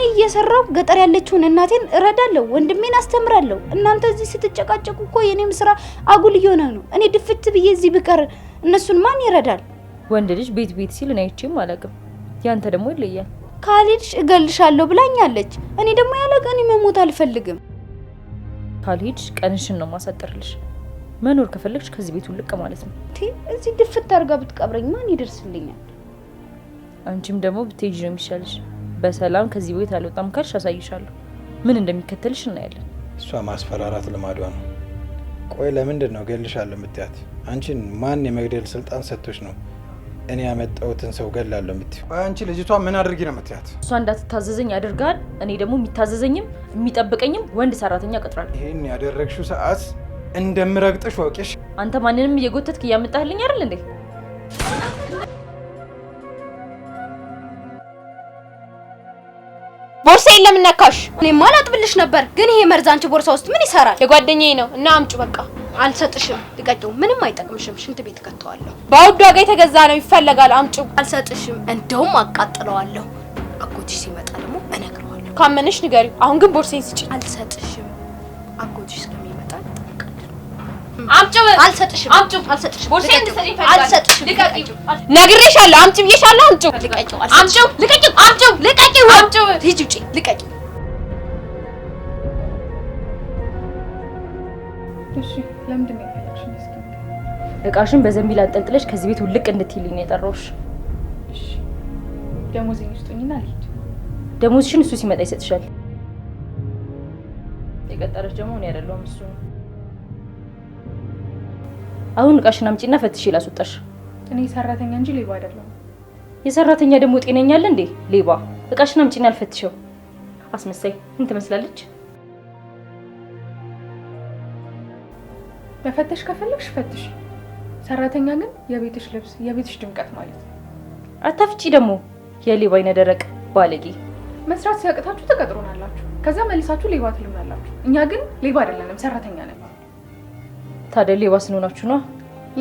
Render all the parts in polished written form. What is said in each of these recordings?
እየሰራው ገጠር ያለችውን እናቴን እረዳለሁ ወንድሜን አስተምራለሁ እናንተ እዚህ ስትጨቃጨቁ እኮ የኔም ስራ አጉል እየሆነ ነው እኔ ድፍት ብዬ እዚህ ብቀር እነሱን ማን ይረዳል ወንድ ልጅ ቤት ሲል ነው አይቼም አላውቅም ያንተ ደግሞ ይለያል ካልሄድሽ እገልሻለሁ ብላኛለች እኔ ደግሞ ያለቀኔ መሞት አልፈልግም ካልሄድሽ ቀንሽን ነው ማሳጠርልሽ መኖር ከፈለግሽ ከዚህ ቤት ውልቅ ማለት ነው እዚህ ድፍት አድርጋ ብትቀብረኝ ማን ይደርስልኛል አንቺም ደግሞ ብትሄጂ ነው የሚሻልሽ በሰላም ከዚህ ቤት አልወጣም ካልሽ አሳይሻለሁ ምን እንደሚከተልሽ እናያለን እሷ ማስፈራራት ልማዷ ነው ቆይ ለምንድን ነው ገልሻለሁ የምትያት አንቺን ማን የመግደል ስልጣን ሰጥቶሽ ነው እኔ ያመጣሁትን ሰው ገላለሁ የምትይው አንቺ ልጅቷ ምን አድርጊ ነው የምትያት እሷ እንዳትታዘዘኝ ያደርጋል እኔ ደግሞ የሚታዘዘኝም የሚጠብቀኝም ወንድ ሰራተኛ ቀጥራለሁ ይሄን ያደረግሽው ሰዓት እንደምረግጥሽ ወቂሽ አንተ ማንንም እየጎተትክ ያመጣህልኝ አይደል እንዴ ቦርሳዬን ለምን ነካሽ እኔ ማላጥብልሽ ነበር ግን ይሄ መርዝ አንቺ ቦርሳ ውስጥ ምን ይሰራል የጓደኛዬ ነው እና አምጩ በቃ አልሰጥሽም ልቀቂው ምንም አይጠቅምሽም ሽንት ቤት ከተዋለሁ በውድ ዋጋ የተገዛ ነው ይፈልጋል አምጩ አልሰጥሽም እንደውም አቃጥለዋለሁ አጎትሽ ሲመጣ ደግሞ እነግረዋለሁ ካመነሽ ንገሪው አሁን ግን ቦርሳዬን ስጪ አልሰጥሽም አጎትሽ ስለሚመጣ እንጠብቃለን አምጩ አልሰጥሽም አምጩ አልሰጥሽም ቦርሳዬን እንድትሰጪ ይፈልጋል አልሰጥሽም ልቀቂው ነግሬሻለሁ አምጩ ብዬሻለሁ አምጩ ልቀቂው አምጩ ልቀቂው አምጩ ልቀቂው አምጩ ሂጂ ውጪ ልቀቂው እሺ ለምንድን ነው ያለሽኝ እስኪ እቃሽን በዘንቢል አንጠልጥለሽ ከዚህ ቤት ውልቅ እንድትይልኝ ነው የጠራሁሽ እሺ ደሞዜን ይስጡኝና ልሂድ ደሞዝሽን እሱ ሲመጣ ይሰጥሻል የቀጠረሽ ደግሞ እኔ አይደለሁም እሱ አሁን እቃሽን አምጪና ፈትሽ ላስወጣሽ እኔ ሰራተኛ እንጂ ሌባ አይደለሁም የሰራተኛ ደግሞ ጤነኛ አለ እንዴ ሌባ እቃሽን አምጪና አልፈትሽው አስመሳይ ምን ትመስላለች መፈተሽ ከፈለግሽ ፈትሽ ሰራተኛ ግን የቤትሽ ልብስ የቤትሽ ድምቀት ማለት ነው አታፍጪ ደግሞ የሌባ አይነ ደረቅ ባለጌ መስራት ሲያቅታችሁ ተቀጥሮናላችሁ ከዛ መልሳችሁ ሌባ ትሉናላችሁ እኛ ግን ሌባ አይደለንም ሰራተኛ ነን ታዲያ ሌባ ስንሆናችሁ ነው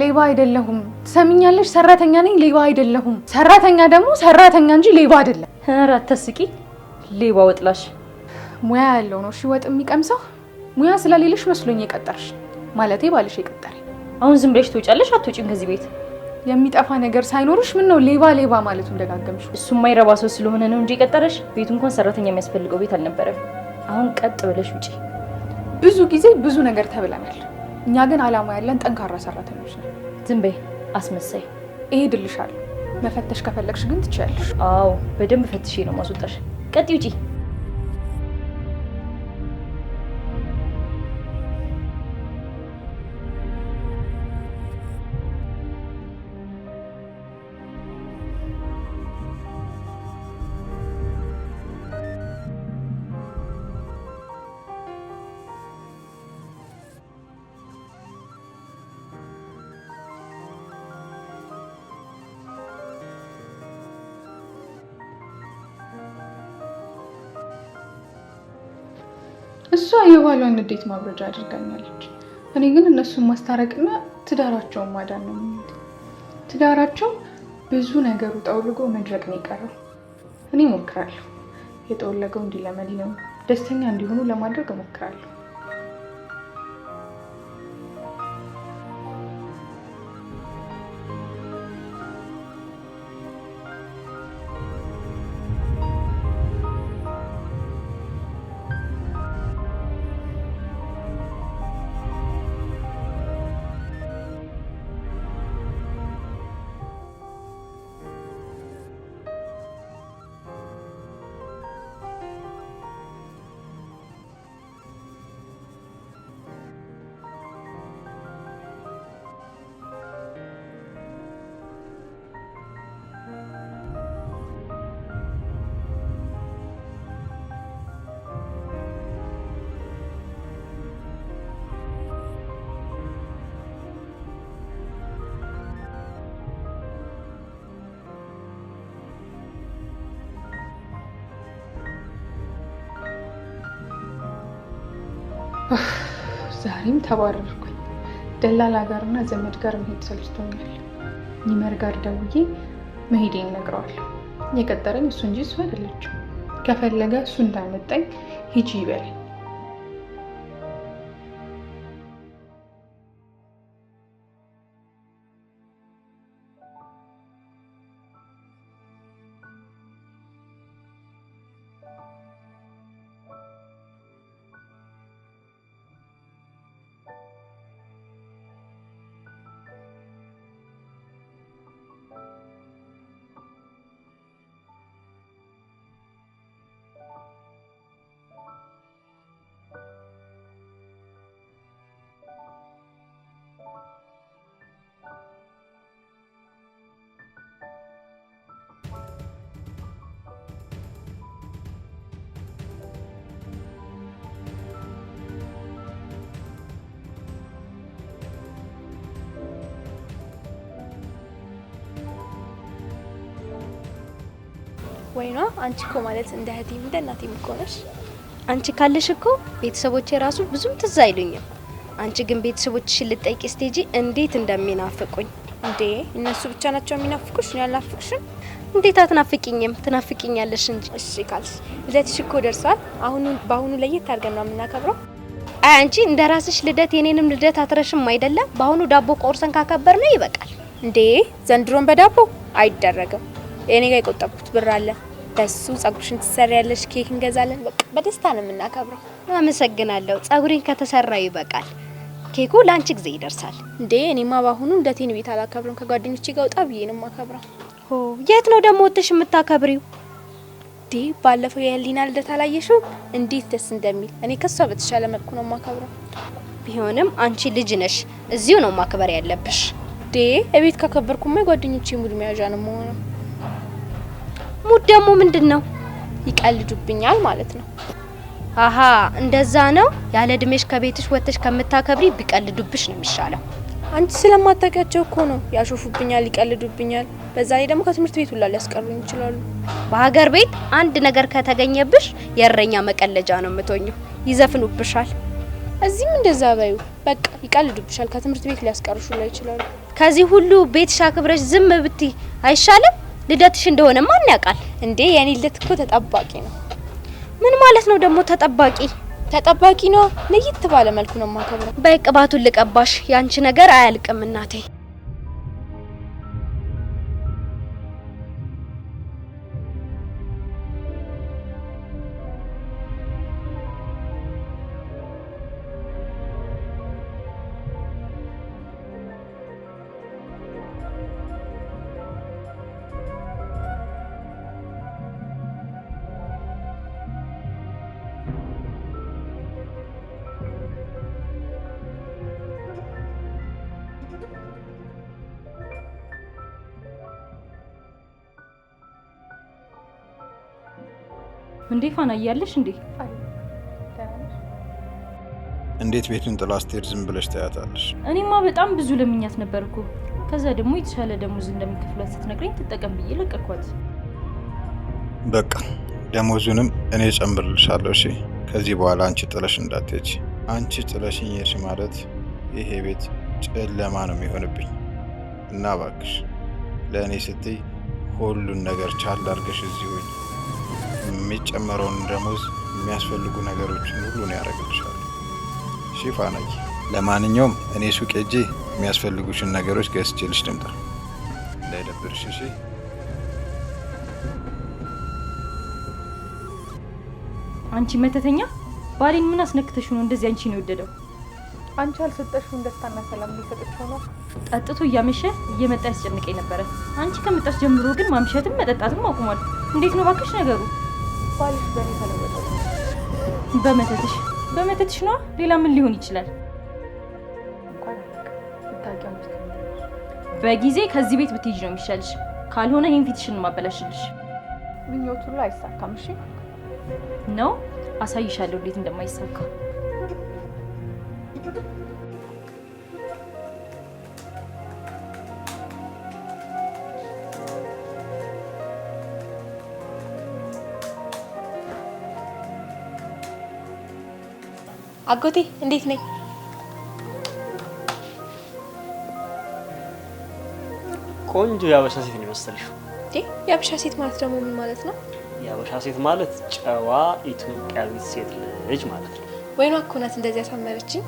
ሌባ አይደለሁም ትሰሚኛለሽ ሰራተኛ ነኝ ሌባ አይደለሁም ሰራተኛ ደግሞ ሰራተኛ እንጂ ሌባ አይደለም ኧረ አታስቂ ሌባ ወጥላሽ ሙያ ያለው ነው እሺ ወጥ የሚቀምሰው ሙያ ስለሌለሽ መስሎኝ የቀጠርሽ ማለቴ ባልሽ የቀጠረ አሁን ዝም ብለሽ ትወጫለሽ አትወጪም ከዚህ ቤት የሚጠፋ ነገር ሳይኖርሽ ምን ነው ሌባ ሌባ ማለቱን ደጋገምሽ እሱ የማይረባ ሰው ስለሆነ ነው እንጂ የቀጠረሽ ቤቱ እንኳን ሰራተኛ የሚያስፈልገው ቤት አልነበረም አሁን ቀጥ ብለሽ ውጪ ብዙ ጊዜ ብዙ ነገር ተብለናል እኛ ግን አላማ ያለን ጠንካራ ሰራተኞች ነን ዝም በይ አስመሳይ እሄድልሻለሁ መፈተሽ ከፈለግሽ ግን ትችያለሽ አዎ በደንብ ፈትሼ ነው ማስወጣሽ ቀጥ ውጪ እሷ የባሏን ንዴት ማብረጃ አድርጋኛለች እኔ ግን እነሱን ማስታረቅና ትዳራቸውን ማዳን ነው ትዳራቸው ብዙ ነገሩ ጠውልጎ መድረቅ ነው የቀረው እኔ ሞክራለሁ የጠወለገው እንዲለመልም ደስተኛ እንዲሆኑ ለማድረግ ሞክራለሁ ዛሬም ተባረርኩኝ ደላላ ጋርና ዘመድ ጋር መሄድ ሰልችቶኛል ኒመር ጋር ደውዬ መሄዴን ነግረዋለሁ የቀጠረኝ እሱ እንጂ እሱ አይደለችም ከፈለገ እሱ እንዳመጣኝ ሂጂ ይበል። ወይኗ አንቺ እኮ ማለት እንደ እህቴም እንደ እናቴም እኮ ነሽ። አንቺ ካለሽ እኮ ቤተሰቦቼ ራሱ ብዙም ትዝ አይሉኝም። አንቺ ግን ቤተሰቦችሽን ልጠይቂ ስቴጂ እንዴት እንደሚናፍቁኝ። እንዴ እነሱ ብቻ ናቸው የሚናፍቁሽ? ነው ያልናፍቅሽም? እንዴት አትናፍቂኝም? ትናፍቂኛለሽ እንጂ። እሺ ካልሽ ልደትሽ እኮ ደርሷል። በአሁኑ ለየት አድርገን ነው የምናከብረው። አይ አንቺ እንደራስሽ ልደት የኔንም ልደት አትረሽም አይደለም? በአሁኑ ዳቦ ቆርሰን ካከበር ነው ይበቃል። እንዴ ዘንድሮን በዳቦ አይደረግም። እኔ ጋር የቆጠብኩት ብር አለ። በሱ ጸጉርሽን ትሰሪያለሽ፣ ኬክ እንገዛለን። በቃ በደስታ ነው የምናከብረው። አመሰግናለሁ። ጸጉሬን ከተሰራው ይበቃል። ኬኩ ላንቺ ጊዜ ይደርሳል። እንዴ እኔማ ባሁኑ እንደቴን ቤት አላከብርም። ከጓደኞቼ ጋር ወጣ ብዬ ነው የማከብረው። ሆ የት ነው ደግሞ ወጥሽ የምታከብሪው? እንዴ ባለፈው የህሊና ልደት አላየሽው? እንዴት ደስ እንደሚል። እኔ ከሷ በተሻለ መልኩ ነው የማከብረው። ቢሆንም አንቺ ልጅ ነሽ፣ እዚሁ ነው ማክበር ያለብሽ። እንዴ እቤት ካከበርኩማ የጓደኞቼ ሙድ መያዣ ነው የምሆነው። ሙድ ደግሞ ምንድነው? ይቀልዱብኛል ማለት ነው። አሃ እንደዛ ነው። ያለ እድሜሽ ከቤትሽ ወጥተሽ ከምታከብሪ ቢቀልዱብሽ ነው የሚሻለው። አንቺ ስለማታውቂያቸው እኮ ነው። ያሾፉብኛል፣ ይቀልዱብኛል። በዛ ላይ ደግሞ ከትምህርት ቤት ሁላ ሊያስቀሩኝ ይችላሉ። በሀገር ቤት አንድ ነገር ከተገኘብሽ የእረኛ መቀለጃ ነው የምትሆኚው። ይዘፍኑብሻል። እዚህም እንደዛ ባዩ በቃ ይቀልዱብሻል። ከትምህርት ቤት ሊያስቀሩሽ ሁላ ይችላሉ። ከዚህ ሁሉ ቤትሽ አክብረሽ ዝም ብትይ አይሻልም? ልደትሽ እንደሆነ ማን ያውቃል እንዴ? የኔ ልደት እኮ ተጠባቂ ነው። ምን ማለት ነው ደግሞ ተጠባቂ? ተጠባቂ ነው። ለየት ባለ መልኩ ነው ማከብረው። በቅባቱን ልቀባሽ። ያንቺ ነገር አያልቅም እናቴ። እንዴ ፋና እያለሽ እንዴ? እንዴት ቤቱን ጥላ ስትሄድ ዝም ብለሽ ታያታለሽ? እኔማ በጣም ብዙ ለምኛት ነበርኩ። ከዛ ደግሞ የተሻለ ደሞዝ እንደምከፍላት ስትነግረኝ ትጠቀም ብዬ ለቀኳት። በቃ ደሞዙንም እኔ ጨምርልሻለሁ። እሺ ከዚህ በኋላ አንቺ ጥለሽ እንዳትሄጂ። አንቺ ጥለሽኝ ሄድሽ ማለት ይሄ ቤት ጨለማ ነው የሚሆንብኝ እና እባክሽ ለእኔ ስትይ ሁሉን ነገር ቻል አድርገሽ እዚህ ሁኚ። የሚጨመረውን ደሞዝ የሚያስፈልጉ ነገሮችን ሁሉ ነው ያደርግልሻለሁ። እሺ ፋናዬ፣ ለማንኛውም እኔ ሱቅ ሄጄ የሚያስፈልጉሽን ነገሮች ገዝቼልሽ ልምጣ፣ እንዳይደብርሽ። እሺ አንቺ መተተኛ፣ ባሌን ምን አስነክተሽ ነው እንደዚህ አንቺ ነው የወደደው? አንቺ አልሰጠሽው ደስታና ሰላም ሊሰጥሽው ነው። ጠጥቶ እያመሸ እየመጣ ያስጨንቀኝ ነበረ። አንቺ ከመጣሽ ጀምሮ ግን ማምሸትም መጠጣትም አቁሟል። እንዴት ነው ባክሽ ነገሩ? ባልሽ በኔ ተለወጠ። በመተትሽ ነው። ሌላ ምን ሊሆን ይችላል? በጊዜ ከዚህ ቤት ብትሄጂ ነው የሚሻልሽ። ካልሆነ ይሄን ፊትሽን ማበላሽልሽ። ምኞቱ ሁሉ አይሳካም። እሺ ነው አሳይሻለሁ እንዴት እንደማይሳካ። አጎቴ እንዴት ነኝ? ቆንጆ ያበሻ ሴት ነው መሰለሽ። ያበሻ ሴት ማለት ደግሞ ምን ማለት ነው? የአበሻ ሴት ማለት ጨዋ ኢትዮጵያዊት ሴት ልጅ ማለት ነው። ወይኗ እኮ ናት እንደዚህ ያሳመረችኝ።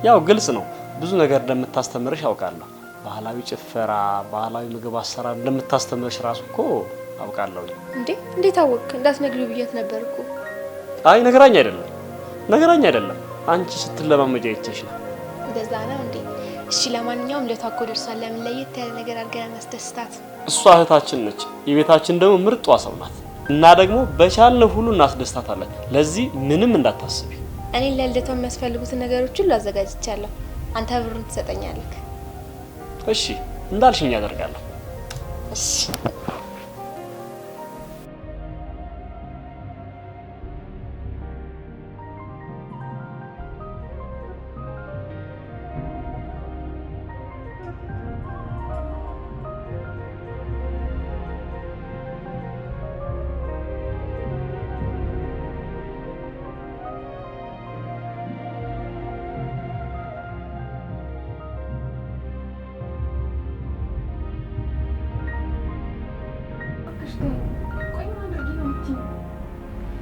ያው ግልጽ ነው። ብዙ ነገር እንደምታስተምርሽ አውቃለሁ። ባህላዊ ጭፈራ፣ ባህላዊ ምግብ አሰራር እንደምታስተምርሽ ራሱ እኮ አውቃለሁ። እንዴት አወቅክ? እንዳትነግሪው ብያት ነበር እኮ። አይ ነገራኝ አይደለም። አንቺ ስትለማመጃ ይተሽ ነው። እንደዛ ነው እንዴ? እሺ ለማንኛውም ለታኮ ደርሷል። ለምን ለየት ያለ ነገር አድርገን እናስደስታት። እሷ እህታችን ነች። የቤታችን ደግሞ ምርጧ ሰው ናት እና ደግሞ በቻልነው ሁሉ እናስደስታታለን። ለዚህ ምንም እንዳታስቢ። እኔ ለልደቷ የሚያስፈልጉትን ነገሮች ሁሉ አዘጋጅቻለሁ። አንተ ብሩን ትሰጠኛለህ? እሺ እንዳልሽኝ አደርጋለሁ። እሺ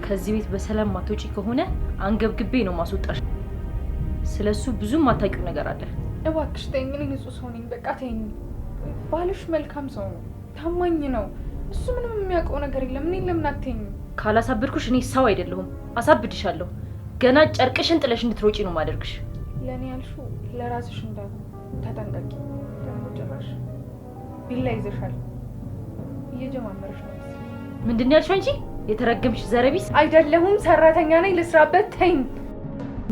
ከዚህ ቤት በሰላም ማትወጪ ከሆነ አንገብግቤ ነው ማስወጣሽ። ስለሱ ብዙም ማታውቂው ነገር አለ። እባክሽ ተይኝ። እኔ ንጹህ ሰው ነኝ። በቃ ተይኝ። ባልሽ መልካም ሰው ነው፣ ታማኝ ነው። እሱ ምንም የሚያውቀው ነገር የለም። እኔ ለምን አትይኝ? ካላሳብድኩሽ እኔ ሰው አይደለሁም። አሳብድሻለሁ። ገና ጨርቅሽን ጥለሽ እንድትሮጪ ነው ማደርግሽ። ለኔ ያልሽው ለራስሽ እንዳይሆን ተጠንቀቂ። ደግሞ ጭራሽ ቢላ ይዘሻል። እየጀማመረሽ ነው። ምንድን ያልሽው አንቺ? የተረገምሽ ዘረቢስ አይደለሁም። ሰራተኛ ነኝ፣ ልስራበት። ተይኝ።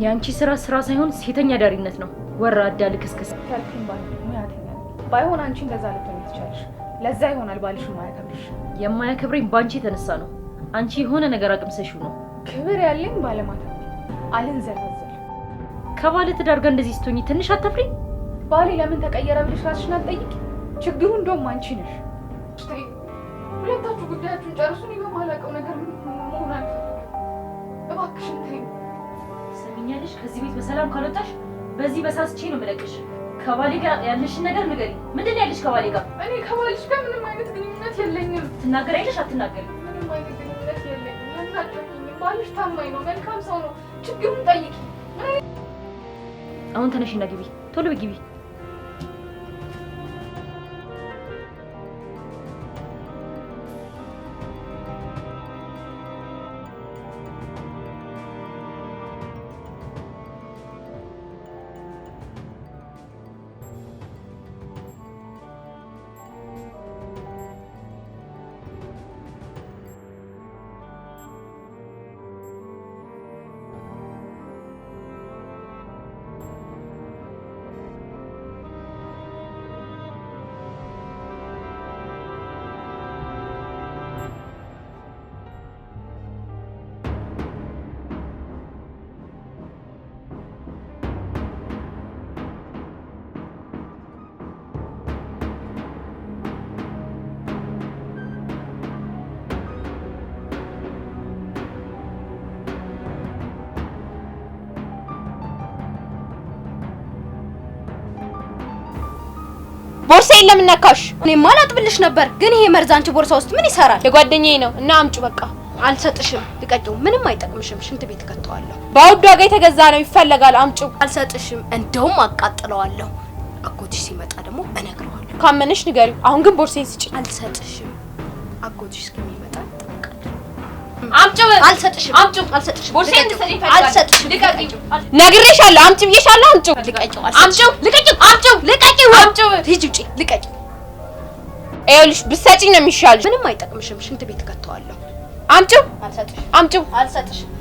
የአንቺ ስራ ሳይሆን ሴተኛ ዳሪነት ነው። ወራዳ ልክስክስ ታልኩኝ። ሙያተኛ ባይሆን አንቺ እንደዛ ልትሆኚ ትችያለሽ። ለዛ ይሆናል ባልሽ የማያከብርሽ። የማያከብረኝ ባንቺ የተነሳ ነው። አንቺ የሆነ ነገር አቅምሰሽው ነው። ክብር ያለኝ ባለማተብ አልንዘላዘል። ከባለ ትዳር ጋር እንደዚህ ስትሆኚ ትንሽ አታፍሪኝ? ባሌ ለምን ተቀየረ ብለሽ ራስሽን አትጠይቂ። ችግሩ እንደውም አንቺ ነሽ። ሁለታችሁ ጉዳያችሁን ጨርሱ። እኔ በማላውቀው ነገር መሆን አልፈልግም። እባክሽን ተይኝ። ሰሚኛለሽ? ከዚህ ቤት በሰላም ካልወጣሽ በዚህ በሳስቼ ነው የምለቅሽ። ከባሌ ጋር ያለሽን ነገር ንገሪ። ምንድን ያለሽ ከባሌ ጋር? እኔ ከባልሽ ጋር ምንም አይነት ግንኙነት የለኝም። ትናገሪያለሽ አትናገሪ? ምንም አይነት ግንኙነት የለኝም። ያናደፈኝ ባልሽ ታማኝ ነው፣ መልካም ሰው ነው። ችግሩን ጠይቂ። አሁን ተነሽና ግቢ፣ ቶሎ ግቢ። ቦርሳዬን ለምን ነካሽ? እኔማ አላጥብልሽ ነበር፣ ግን ይሄ መርዝ አንቺ ቦርሳ ውስጥ ምን ይሰራል? የጓደኛዬ ነው እና አምጪው በቃ። አልሰጥሽም። ልቀቂው። ምንም አይጠቅምሽም። ሽንት ቤት ከተዋለሁ። በውድ ዋጋ የተገዛ ነው፣ ይፈለጋል። አምጪው። አልሰጥሽም። እንደውም አቃጥለዋለሁ። አጎትሽ ሲመጣ ደግሞ እነግረዋለሁ። ካመነሽ ንገሪው። አሁን ግን ቦርሳዬን ስጪ። አልሰጥሽም። አጎትሽ እስከሚመጣ እጠብቃለሁ። አምጪው። አልሰጥሽም። አምጪው። አልሰጥሽም። ቦርሳዬን እንድትሰጪ ይፈልጋል። አልሰጥሽም። ልቀቂው። ነግሬሻለሁ። አምጪ ብዬሻለሁ። አምጪው። ልቀቂው። አምጪው። ልቀቂው። አምጪው። ልቀቂው። አምጪው። ሂጂ ውጪ። ልቀቂው። ይኸውልሽ ብትሰጪኝ ነው የሚሻልሽ። ምንም አይጠቅምሽም። ሽንት ቤት ከተዋለሁ። አምጪው። አልሰጥሽም። አምጪው። አልሰጥሽም።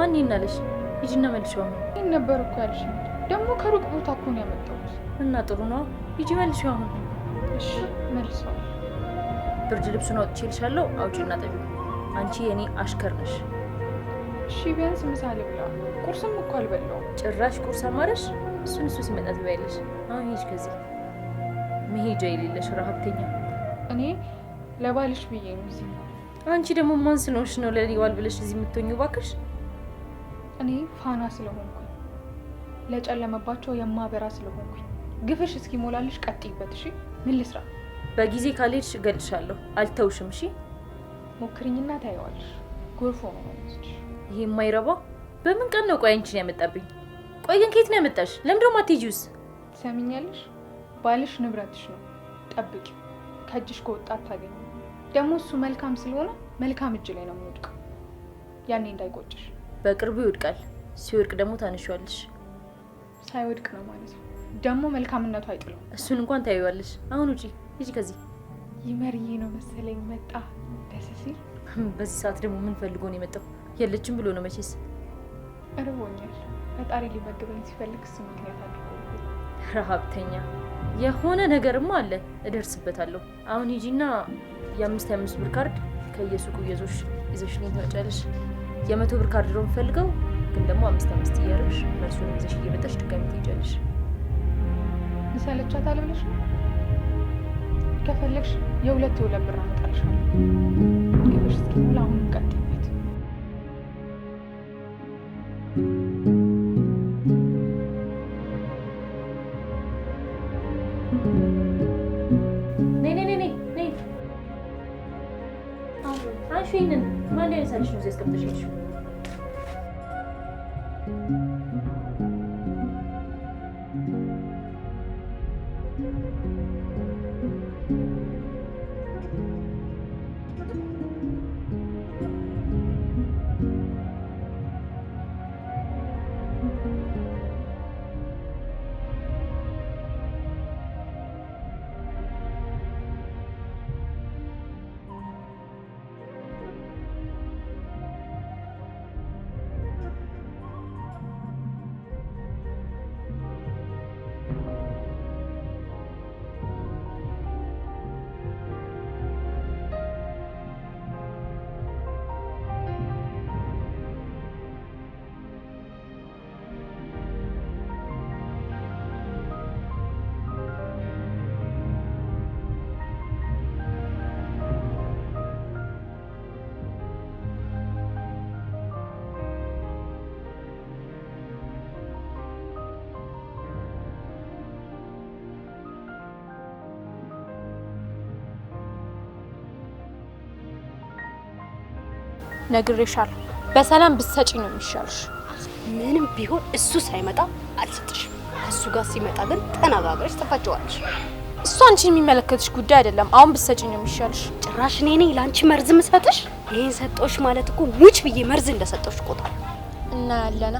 ማን ይናለሽ? ሂጂና መልሽው። አሁን ይሄን ነበር እኮ ያልሽኝ። ደግሞ ከሩቅ ቦታ እኮ ነው ያመጣሁት። እና ጥሩ ነው። ሂጂ መልሽው አሁን። እሺ መልሰው። ብርድ ልብሱን አውጥቼልሻለሁ፣ አውጪና ጠቢው። አንቺ የኔ አሽከር ነሽ። እሺ ቢያንስ ምሳ ልብላ። ቁርስም እኮ አልበላሁም። ጭራሽ ቁርስ አማረሽ? እሱ ሲመጣ ትበያለሽ። አሁን ሂጅ ከዚህ። መሄጃ የሌለሽ ረሀብተኛ። እኔ ለባልሽ ብዬ ነው እዚህ። አንቺ ደግሞ ማን ስለሆንሽ ነው ለኔ ዋል ብለሽ እዚህ የምትሆኚው? እባክሽ እኔ ፋና ስለሆንኩኝ፣ ለጨለመባቸው የማበራ ስለሆንኩኝ። ግፍሽ እስኪሞላልሽ ቀጥይበት። እሺ ምን ልስራ? በጊዜ ካልሄድሽ እገልሻለሁ። አልተውሽም። እሺ ሞክሪኝና ታየዋለሽ። ጎርፎ ነው ማለት። ይሄ የማይረባ በምን ቀን ነው? ቆይ አንቺን ያመጣብኝ። ቆይ ግን ከየት ነው ያመጣሽ? ለምን ደግሞ አትሄጂውስ? ትሰሚኛለሽ? ባልሽ ንብረትሽ ነው፣ ጠብቂ። ከእጅሽ ከወጣ አታገኝ። ደግሞ እሱ መልካም ስለሆነ መልካም እጅ ላይ ነው የሚወድቀው። ያኔ እንዳይቆጭሽ። በቅርቡ ይወድቃል። ሲወድቅ ደግሞ ታነሺዋለሽ። ሳይወድቅ ነው ማለት ነው። ደግሞ መልካምነቱ አይጥለው። እሱን እንኳን ታዩዋለሽ። አሁን ውጪ፣ ሂጂ ከዚህ። ይመርዬ ነው መሰለኝ መጣ። ደስ ሲል። በዚህ ሰዓት ደግሞ ምን ፈልጎ ነው የመጣው? የለችም ብሎ ነው መቼስ። እርቦኛል። ፈጣሪ ሊመግበኝ ሲፈልግ እሱ ምክንያት አድርጎ ረሀብተኛ የሆነ ነገርማ አለ። እደርስበታለሁ። አሁን ሂጂና የ5 ብር ካርድ ከየሱቁ ይዘሽልኝ ትመጫለሽ። የ100 ብር ካርድ ነው የምፈልገው፣ ግን ደግሞ 5 እያደረግሽ እነሱን ይዘሽ እየመጣሽ ድጋሚ ትሄጃለሽ። ይሰለቻታል ብለሽ ነው? ከፈለግሽ የ2 ብር አመጣልሻለሁ። ግብሽ እስኪሞላ አሁን ቀጥይበት። ነይ አንሺ። ይሄንን ማን ያነሳልሽ ነው? እዚህ አስቀምጠሽ ሄድሽው። ነግሬሻለሁ። በሰላም ብትሰጪ ነው የሚሻልሽ። ምንም ቢሆን እሱ ሳይመጣ አልሰጥሽም። እሱ ጋር ሲመጣ ግን ተነጋግረሽ ተፋጨዋለሽ። እሱ አንቺን የሚመለከትሽ ጉዳይ አይደለም። አሁን ብትሰጪ ነው የሚሻልሽ። ጭራሽ እኔ ነኝ ለአንቺ መርዝ ምሰጥሽ? ይሄን ሰጠሽ ማለት እኮ ሙች ብዬ መርዝ እንደሰጠሽ ቆጣል። እና ያለና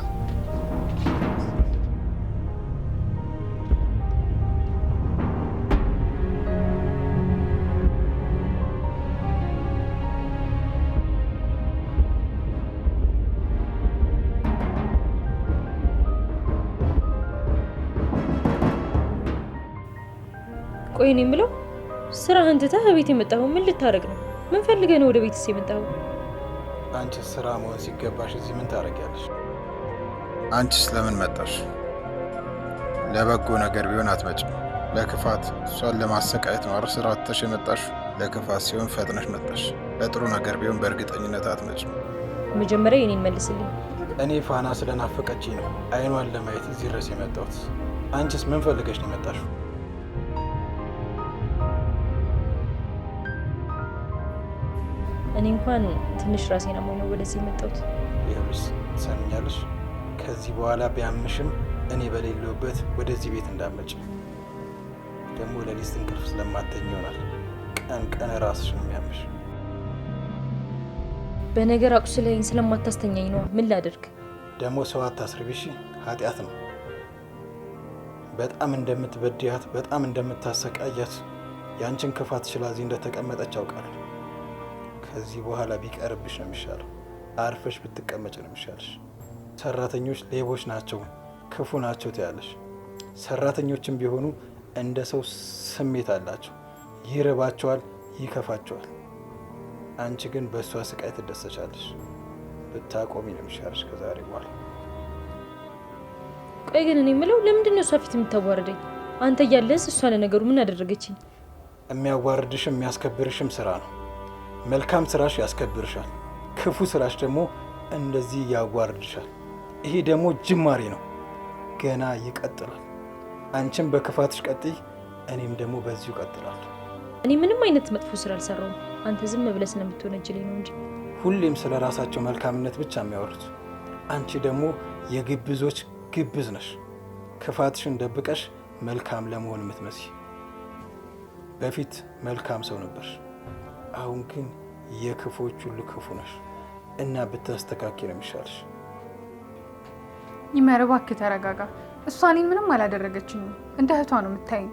ቆይ እኔ የምለው ስራህን ትተህ ቤት የመጣኸው ምን ልታረግ ነው? ምን ፈልገህ ነው ወደ ቤትስ የመጣኸው? አንቺ ስራ መሆን ሲገባሽ እዚህ ምን ታረጊያለሽ? አንቺስ ለምን መጣሽ? ለበጎ ነገር ቢሆን አትመጭም። ለክፋት እሷን ለማሰቃየት ነው አይደል? ስራ ትተሽ የመጣሽ ለክፋት ሲሆን ፈጥነሽ መጣሽ። ለጥሩ ነገር ቢሆን በእርግጠኝነት አትመጭም። መጀመሪያ የኔን መልስልኝ። እኔ ፋና ስለናፈቀችኝ ነው አይኗን ለማየት እዚህ ድረስ የመጣሁት። አንቺስ ምን ፈልገሽ ነው የመጣሽው? እኔ እንኳን ትንሽ ራሴን አሞኝ ነው ወደዚህ የመጣሁት። ይኸውልሽ ትሰሚኛለሽ፣ ከዚህ በኋላ ቢያምሽም እኔ በሌለሁበት ወደዚህ ቤት እንዳመጭ። ደግሞ ለሊት እንቅልፍ ስለማተኝ ይሆናል ቀን ቀን ራስሽን የሚያምሽ። በነገር አቁስለኝ ስለማታስተኛኝ ነው። ምን ላደርግ? ደግሞ ሰው አታስርቢ እሺ። ኃጢአት ነው። በጣም እንደምትበድያት በጣም እንደምታሰቃያት ያንቺን ክፋት ችላ እዚህ እንደተቀመጠች አውቃለሁ። ከዚህ በኋላ ቢቀርብሽ ነው የሚሻለው። አርፈሽ ብትቀመጭ ነው የሚሻልሽ። ሰራተኞች ሌቦች ናቸው፣ ክፉ ናቸው ትያለሽ። ሰራተኞችም ቢሆኑ እንደ ሰው ስሜት አላቸው። ይርባቸዋል፣ ይከፋቸዋል። አንቺ ግን በእሷ ስቃይ ትደሰቻለሽ። ብታቆሚ ነው የሚሻልሽ ከዛሬ በኋላ። ቆይ ግን እኔ የምለው ለምንድን ነው እሷ ፊት የምታዋርደኝ? አንተ እያለህስ እሷ ለነገሩ ምን አደረገችኝ? የሚያዋርድሽም የሚያስከብርሽም ስራ ነው። መልካም ስራሽ ያስከብርሻል፣ ክፉ ስራሽ ደግሞ እንደዚህ ያዋርድሻል። ይሄ ደግሞ ጅማሬ ነው፣ ገና ይቀጥላል። አንቺም በክፋትሽ ቀጥይ፣ እኔም ደግሞ በዚሁ እቀጥላለሁ። እኔ ምንም አይነት መጥፎ ስራ አልሰራውም። አንተ ዝም ብለህ ስለምትወነጅለኝ ነው እንጂ። ሁሌም ስለ ራሳቸው መልካምነት ብቻ የሚያወሩት። አንቺ ደግሞ የግብዞች ግብዝ ነሽ። ክፋትሽን ደብቀሽ መልካም ለመሆን የምትመስይ። በፊት መልካም ሰው ነበርሽ፣ አሁን ግን የክፎች ሁሉ ክፉ ነሽ እና ብታስተካኪ ነው የሚሻልሽ። ይመር እባክህ ተረጋጋ። እሷ እኔን ምንም አላደረገችኝም። እንደ እህቷ ነው የምታይኝ።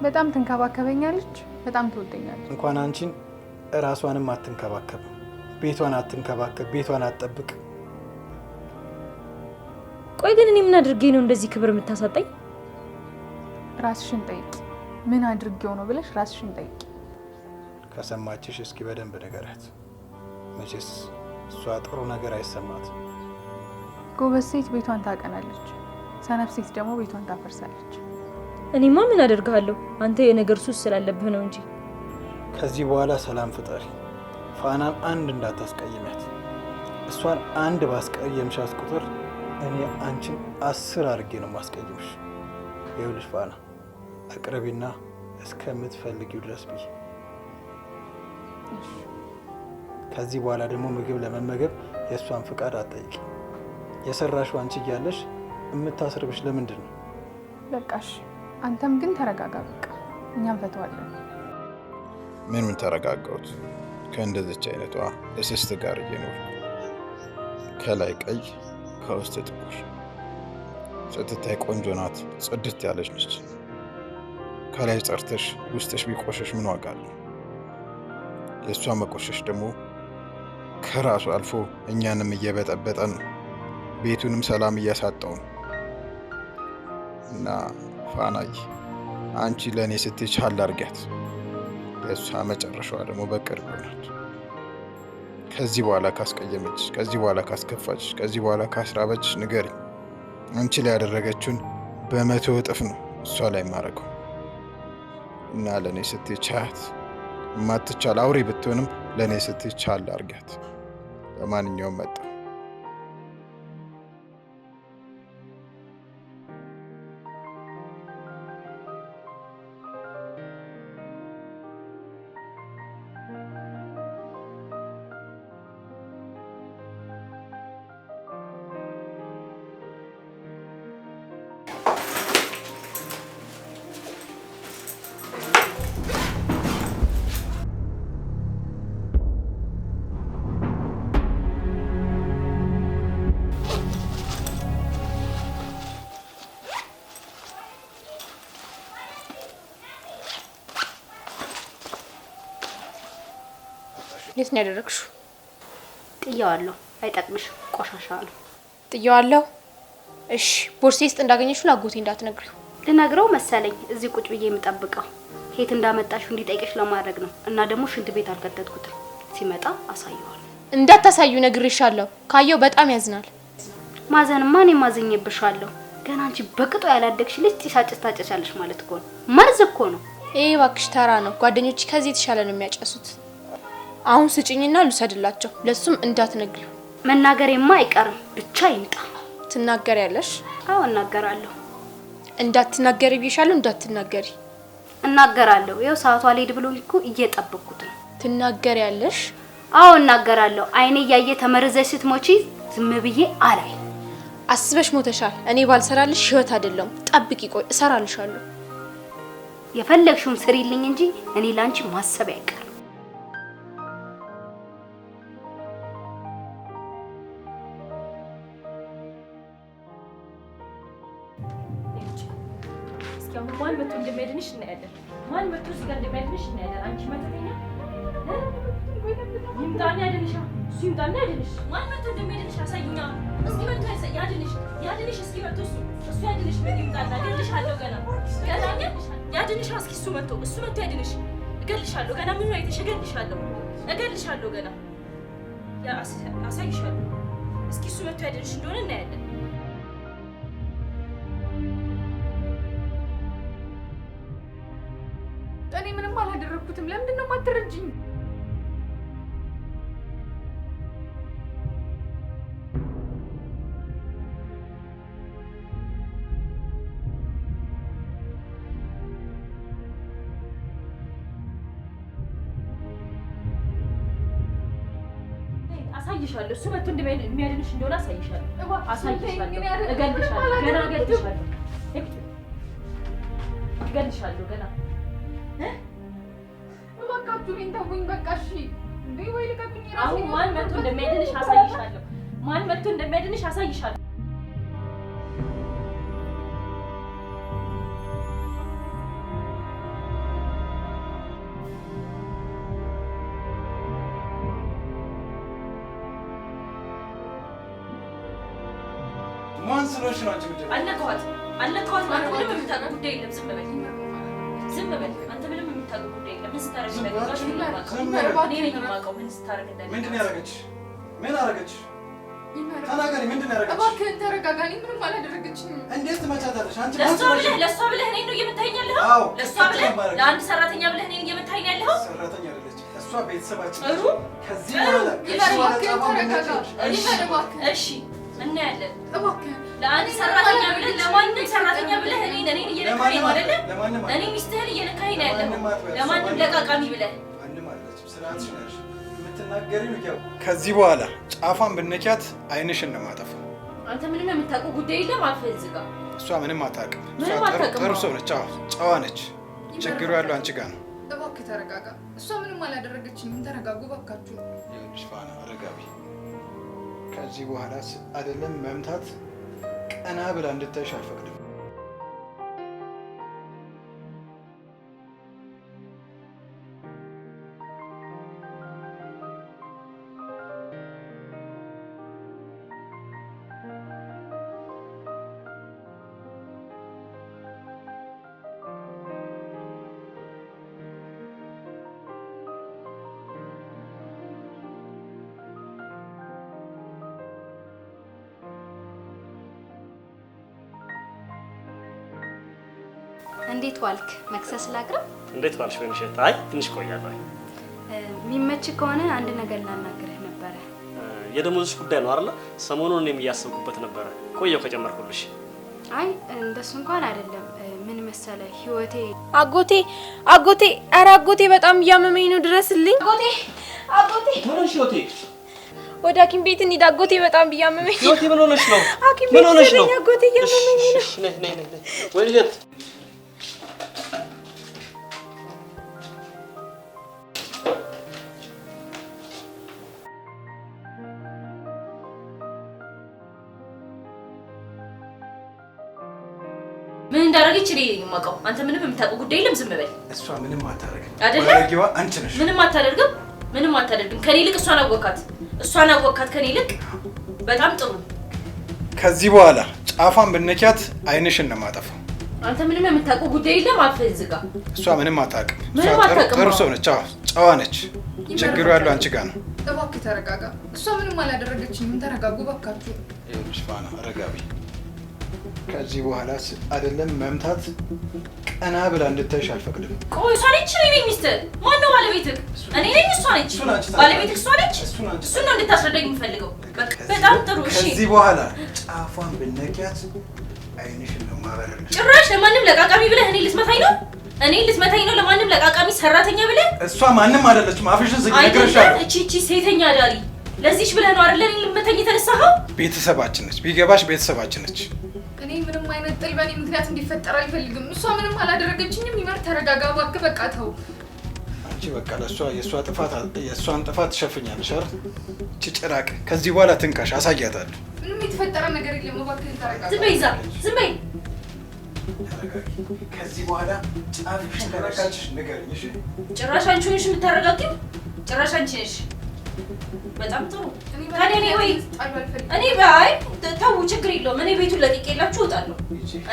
በጣም ትንከባከበኛለች፣ በጣም ትወደኛለች። እንኳን አንቺን እራሷንም አትንከባከብም። ቤቷን አትንከባከብ፣ ቤቷን አትጠብቅ። ቆይ ግን እኔ ምን አድርጌ ነው እንደዚህ ክብር የምታሳጣኝ? ራስሽን ጠይቂ። ምን አድርጌው ነው ብለሽ ራስሽን ጠይቂ። ከሰማችሽ እስኪ በደንብ ንገሪያት። መቼስ እሷ ጥሩ ነገር አይሰማት። ጎበዝ ሴት ቤቷን ታቀናለች፣ ሰነፍ ሴት ደግሞ ቤቷን ታፈርሳለች። እኔማ ምን አደርጋለሁ? አንተ የነገር ሱስ ስላለብህ ነው እንጂ። ከዚህ በኋላ ሰላም ፍጠሪ። ፋናን አንድ እንዳታስቀይሚያት። እሷን አንድ ባስቀየምሻት ቁጥር እኔ አንቺን 10 አድርጌ ነው ማስቀየምሽ። ይኸውልሽ ፋና፣ አቅርቢና እስከምትፈልጊው ድረስ ብይ። ከዚህ በኋላ ደግሞ ምግብ ለመመገብ የእሷን ፍቃድ አትጠይቂ። የሰራሽው አንቺ እያለሽ የምታስርብሽ ለምንድን ነው? በቃሽ። አንተም ግን ተረጋጋ። በቃ እኛም ፈተዋለን። ምን ተረጋጋሁት? ከእንደዚች አይነቷ እስስት ጋር እየኖርኩ ከላይ ቀይ ከውስጥ ጥቁር ስትታይ ቆንጆ ናት፣ ጽድት ያለች ነች። ከላይ ጸርተሽ ውስጥሽ ቢቆሸሽ ምን ዋጋ አለው? የእሷ መቆሸሽ ደግሞ ከራሱ አልፎ እኛንም እየበጠበጠን ነው፣ ቤቱንም ሰላም እያሳጣው ነው። እና ፋናይ አንቺ ለእኔ ስትይ ቻል አድርጊያት። የእሷ መጨረሻዋ ደግሞ በቅርብ ይሆናል። ከዚህ በኋላ ካስቀየመች፣ ከዚህ በኋላ ካስከፋች፣ ከዚህ በኋላ ካስራበች ንገሪኝ። አንቺ ላይ ያደረገችውን በ100 እጥፍ ነው እሷ ላይ የማደርገው። እና ለእኔ ስትይ ቻያት። የማትቻል አውሬ ብትሆንም ለእኔ ስትይ ቻል አድርጊያት። በማንኛውም መጣ የት ነው ያደረግሽው? ጥያዋለሁ። አይጠቅምሽም፣ ቆሻሻ ነው። ጥያዋለሁ። እሺ፣ ቦርሴ ውስጥ እንዳገኘሽው ላጎቴ እንዳትነግሪው። ልነግረው መሰለኝ እዚህ ቁጭ ብዬ የምጠብቀው ከየት እንዳመጣሽው እንዲጠይቅሽ ለማድረግ ነው። እና ደግሞ ሽንት ቤት አልከተትኩትም። ሲመጣ አሳየዋለሁ። እንዳታሳዩ ነግሬሻለሁ። ካየው በጣም ያዝናል። ማዘንማ እኔ ማዘኝብሻለሁ። ገና አንቺ በቅጦ ያላደግሽ ልጅ ጢሳጭስ ታጨሻለሽ ማለት እኮ ነው። መርዝ እኮ ነው። ይሄ እባክሽ ተራ ነው። ጓደኞች ከዚህ የተሻለ ነው የሚያጨሱት። አሁን ስጭኝና ልውሰድላቸው። ለሱም እንዳትነግሪው። መናገሬማ አይቀርም፣ ብቻ ይምጣ። ትናገሪያለሽ? አዎ እናገራለሁ። እንዳትናገሪ ብዬሻለሁ። እንዳትናገሪ። እናገራለሁ። ይኸው ሰዓቷ አልሄድ ብሎኝ እኮ እየጠበቅኩት ነው። ትናገሪያለሽ? አዎ እናገራለሁ። አይኔ እያየ ተመርዘሽ ስትሞቺ ዝም ብዬ አላይ። አስበሽ ሞተሻል። እኔ ባልሰራልሽ ህይወት አይደለም። ጠብቂ፣ ቆይ እሰራልሻለሁ። የፈለግሽውን ስሪልኝ እንጂ እኔ ላንቺ ማሰብ አይቀርም። ማን መጥቶ እንደሚያድንሽ እናያለን። ማን መጥቶ እዚህ ጋር እንደሚያድንሽ እናያለን። አንቺ መተተኛ ይምጣና ያድንሽ። እሱ ይምጣና ያድንሽ። ማን መጥቶ እንደሚያድንሽ አሳይኛ። እስኪ መጥቶ ያድንሽ። ያድንሽ እስኪ መጥቶ እሱ ያድንሽ። ይምጣና እገልሻለሁ። ገና ያድንሽ። እስኪ እሱ መጥቶ ያድንሽ። እገልሻለሁ። ገና ምን አይተሽ እገልሻለሁ። ገና አሳይሻለሁ። እስኪ እሱ መጥቶ ያድንሽ እንደሆነ እናያለን። እኔ ምንም አላደረኩትም። ለምንድን ነው የማትረጂኝ? አሳይሻለሁ። እሱ መጥቶ እንደሚያድንሽ እንደሆነ አሳይሻለሁ። እገልሻለሁ። ገና እገልሻለሁ። ገና እባካችሁ እኔን ተውኝ። በቃ እሺ። እንዴ ወይ ልቀቁኝ። አሁን ማን መጥቶ እንደሚያድንሽ አሳይሻለሁ። ማን ስለሽ ነው አንቺ? አልነካኋት። አንተ ምንም የምታውቀው ጉዳይ የለም። ዝም በል። አንተ ምንም የምታውቀው ጉዳይ የለም። ምን ስታረግ እንደገባሽ እኔ ነኝ የማውቀው። ምን ስታረግ እንደገባሽ። ምንድን ነው ያደረገች? ምን አደረገች? ተናገሪ። ምንድን ነው ያደረገች? እባክህን ተረጋጋ። እኔ ምንም አላደረገችኝም። እንዴት ትመቻታለሽ አንቺ? ለእሷ ብለህ እኔን ነው እየመታኸኝ ያለኸው? አዎ። ለእሷ ብለህ ለአንድ ሰራተኛ ብለህ እኔን እየመታኸኝ ያለኸው? ሰራተኛ አይደለች እሷ፣ ቤተሰባችን። ጥሩ። ከዚህ በኋላ እሺ እናያለን። እባክህን ለአንድ ሰራተኛ ብለህ ለማንም ሰራተኛ ብለህ እኔን እየነካኸኝ ነው አይደለ? እኔ ሚስትህን እየነካኸኝ ነው ያለኸው። ለማንም ለቃቃሚ ብለህ ከዚህ በኋላ ጫፏን ብነኪያት ዓይንሽን ነው የማጠፋው። አንተ ምንም የምታውቀው ጉዳይ የለም። አልፈህ እዚህ ጋር። እሷ ምንም አታውቅም። አታውቅም። ጥሩ ሰው ነች፣ ጨዋ ነች። ችግሩ ያለው አንቺ ጋር ነው። እባክህ ተረጋጋ። እሷ ምንም አላደረገችኝም። ተረጋጉ እባካችሁ። ይኸውልሽ ፋና አረጋቢ፣ ከዚህ በኋላ አይደለም መምታት ቀና ብላ እንድታይሽ አልፈቅድም። እንዴት ዋልክ? መክሰስ ላቅርብ? እንዴት ዋልሽ? ወይንሸት? አይ ትንሽ ቆያለሁ። የሚመች ከሆነ አንድ ነገር ላናግርህ ነበረ። የደሞዝሽ ጉዳይ ነው አይደል? ሰሞኑን እኔም እያሰብኩበት ነበረ። ቆየው ከጨመርኩልሽ። አይ እንደሱ እንኳን አይደለም። ምን መሰለ ህይወቴ አጎቴ ኧረ አጎቴ በጣም እያመመኝ ነው፣ ድረስልኝ። አጎቴ ምን ሆነሽ? ህይወቴ ወደ ሐኪም ቤት እንሂድ። አጎቴ በጣም እያመመኝ ነው። ህይወቴ ምን ሆነሽ ነው? ሐኪም ቤት ነው። አጎቴ እያመመኝ ነው። ነይ ወይንሸት ምን እንዳደረገች እኔ ነኝ የማውቀው። አንተ ምንም የምታውቀው ጉዳይ የለም። ዝም በል። እሷ ምንም አታደርግም አይደለ? ወላጊዋ አንቺ ነሽ። ምንም አታደርግም። ከኔ ይልቅ እሷን አወካት። ከኔ ይልቅ በጣም ጥሩ። ከዚህ በኋላ ጫፏን ብነኪያት ዓይንሽን ነው የማጠፋው። አንተ ምንም የምታውቀው ጉዳይ የለም። አልፈህ እዚህ ጋር። እሷ ምንም አታውቅም። ጥሩ ሰው ነች፣ ጨዋ ነች። ችግሩ ያለው አንቺ ጋር ነው። እባክህ ተረጋጋ። እሷ ምንም አላደረገችኝም። ተረጋጉ እባካችሁ። ይኸውልሽ ፋና አረጋቢ፣ ከዚህ በኋላ አይደለም መምታት ቀና ብላ እንድታይሽ አልፈቅድም። ቆይ እሷ ነች? እኔ ነኝ ሚስትህ? ማነው ባለቤትህ? እኔ ነኝ? እሷ ነች? ባለቤትህ እሷ ነች? እሱን ነው እንድታስረዳኝ የምፈልገው። በጣም ጥሩ። እሺ ከዚህ በኋላ ጫፏን ብነኪያት ዓይንሽን ነው የማበረልሽ። ጭራሽ ለማንም ለቃቃሚ ብለህ እኔ ልትመታኝ ነው? ለማንም ለቃቃሚ ሰራተኛ ብለህ? እሷ ማንም አይደለችም። አፍሽን ዝግ ነግሬሻለሁ። እቺ ሴተኛ ዳሪ ለዚህች ብለህ ነው አይደል እኔን ልትመታኝ የተነሳኸው? ቤተሰባችን ነች፣ ቢገባሽ ቤተሰባችን ነች። እኔ ምንም አይነት ጥል በእኔ ምክንያት እንዲፈጠር አልፈልግም። እሷ ምንም አላደረገችኝም። ይመር ተረጋጋ እባክህ። በቃ ተው። አንቺ በቃ የእሷን ጥፋት ትሸፍኛለሽ አይደል? እቺ ጭራቅ ከዚህ በኋላ ትንካሽ፣ አሳያታለሁ። ምንም የተፈጠረ ነገር የለም። እባክህ ተረጋጋ። ዝም በይ። ከዚህ በኋላ ጫፍሽን ከነካችሽ ንገሪኝ እሺ? ጭራሽ አንቺ ሆነሽ የምታረጋጊው? ጭራሽ አንቺ ነሽ። በጣም ጥሩ ታዲያ ወይ እኔ ባይ ተው ችግር የለውም። እኔ ቤቱን ለቅቄላችሁ እወጣለሁ።